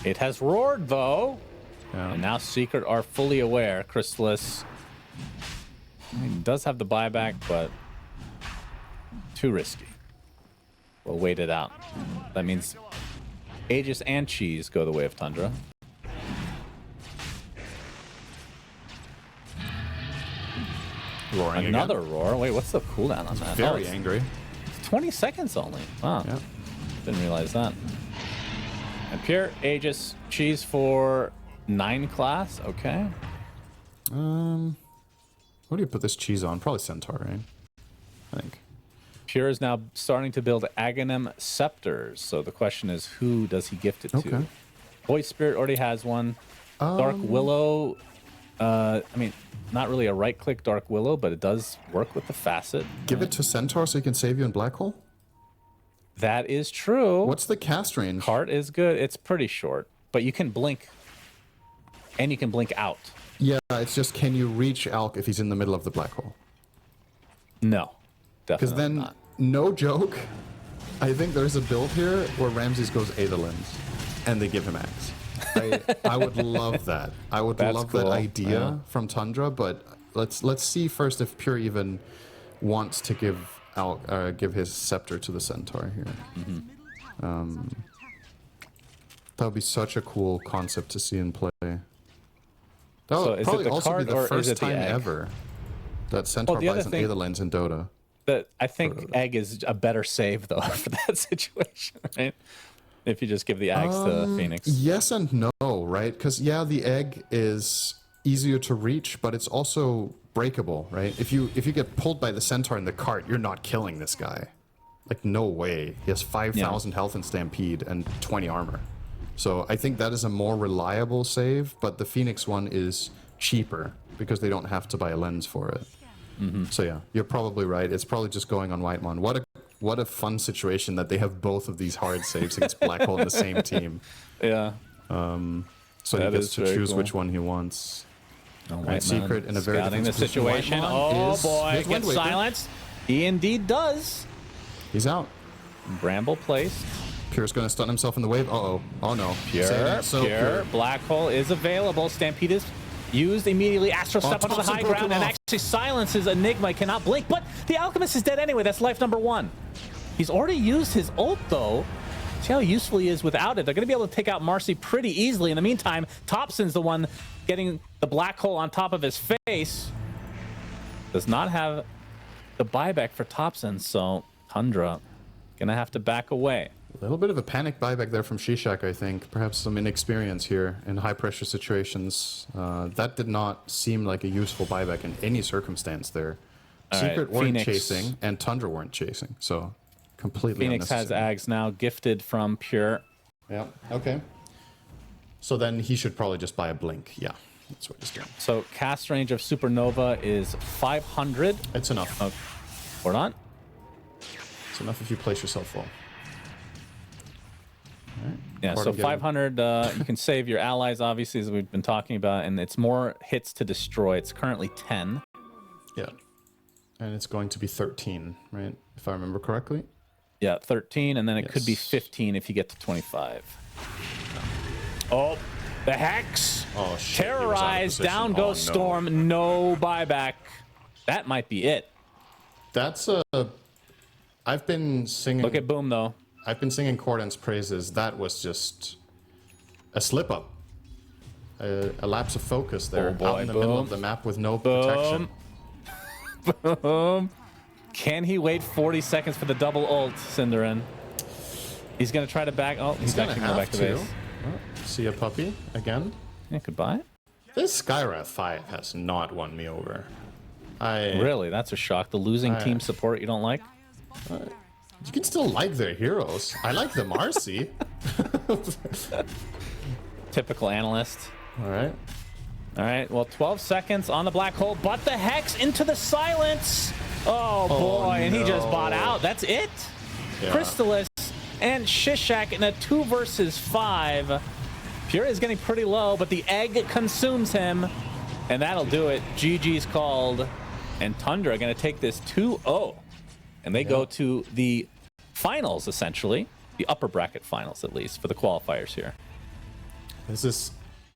It has roared, though. Yeah. And now Secret are fully aware. Crystallis does have the buyback, but too risky. We'll wait it out. That means Aegis and Cheese go the way of Tundra. Roaring Another again. roar. Wait, what's the cooldown on that? Very it's angry. 20 seconds only. Wow. Yeah. Didn't realize that. And Pure Aegis Cheese for 9 class. Okay. What do you put this cheese on? Probably Centaur, right? I think. Pure is now starting to build Aghanim Scepters. So the question is, who does he gift it to? Okay. Voice Spirit already has one. Dark Willow. I mean, not really a right-click Dark Willow, but it does work with the facet. Give it to Centaur so he can save you in Black Hole? That is true. What's the cast range? Cart is good. It's pretty short, but you can blink, and you can blink out. Yeah, it's just, can you reach Alk if he's in the middle of the Black Hole? No, Because definitely then, not. no joke, I think there's a build here where Ramses goes Aetherlens, and they give him Axe. I would love that. I would That's love cool. that idea Yeah. from Tundra, but let's see first if Pure even wants to give his scepter to the Centaur here. That would be such a cool concept to see in play. That So would is it probably the also card be the or is first it the time egg? ever that Centaur the other buys an thing- Aetherlens in Dota. I think Egg is a better save, though, for that situation, right? If you just give the axe to Phoenix. Yes and no, right? Because, yeah, the egg is easier to reach, but it's also breakable, right? If you get pulled by the Centaur in the cart, you're not killing this guy. Like, no way. He has 5,000 health in Stampede and 20 armor. So I think that is a more reliable save, but the Phoenix one is cheaper because they don't have to buy a lens for it. So yeah, you're probably right. It's probably just going on Whitemon. What a fun situation that they have both of these hard saves against Black Hole in the same team. Yeah. So That he gets is to very choose cool. which one he wants. Right, Right, Secret in a very scouting the defensive position. situation. Whitemon Oh is boy, his Wind gets Waker. silenced. He indeed does. He's out. Bramble placed. Pure's going to stun himself in the wave. Uh-oh. Oh no. Pure, Say that, so pure. Black hole is available. Stampede is used immediately. Astro step onto the Thompson high broke ground him and off. actually silences Enigma. Cannot blink, but the Alchemist is dead anyway. That's life number 1. He's already used his ult, though. See how useful he is without it. They're going to be able to take out Marcy pretty easily. In the meantime, Thompson's the one getting the black hole on top of his face. Does not have the buyback for Thompson, so Tundra going to have to back away. A little bit of a panic buyback there from Shishak, I think. Perhaps some inexperience here in high-pressure situations. That did not seem like a useful buyback in any circumstance there. All Secret right, weren't Phoenix. chasing, and Tundra weren't chasing, so completely Phoenix has unnecessary. Ags now, gifted from Pure. Yeah, okay. So then he should probably just buy a Blink. Yeah, that's what he's doing. So cast range of Supernova is 500. It's enough. Or not? It's enough if you place yourself full. Yeah, so According to- 500, you can save your allies, obviously, as we've been talking about, and it's more hits to destroy. It's currently 10. Yeah. And it's going to be 13, right? If I remember correctly. Yeah, 13, and then it could be Yes. 15 if you get to 25. Oh, the Hex! Oh, shit. he was out of Terrorized, position. down Oh, goes no. Storm, no buyback. That might be it. That's a... I've been singing... Look at Boom, though. I've been singing Corden's praises. That was just a slip-up. A lapse of focus there. Oh, boy, out in the middle boom. of the map with no protection. Boom. Can he wait 40 seconds for the double ult, Cinderin? He's going to try to back... Oh, he's gonna actually going have back to to. base. See a puppy again. Yeah, goodbye. This Skyrath 5 has not won me over. I Really? That's a shock. The losing I- team support you don't like? You can still like their heroes. I like the Marcy. Typical analyst. All right. All right, well, 12 seconds on the black hole, but the Hex into the silence. Oh, boy, and he just no. bought out. That's it. Yeah. Crystallis and Shishak in a 2 versus 5. Pure is getting pretty low, but the egg consumes him, and that'll do it. GG's called, and Tundra going to take this 2-0, and they go to the finals, essentially. The upper bracket finals, at least, for the qualifiers here. This is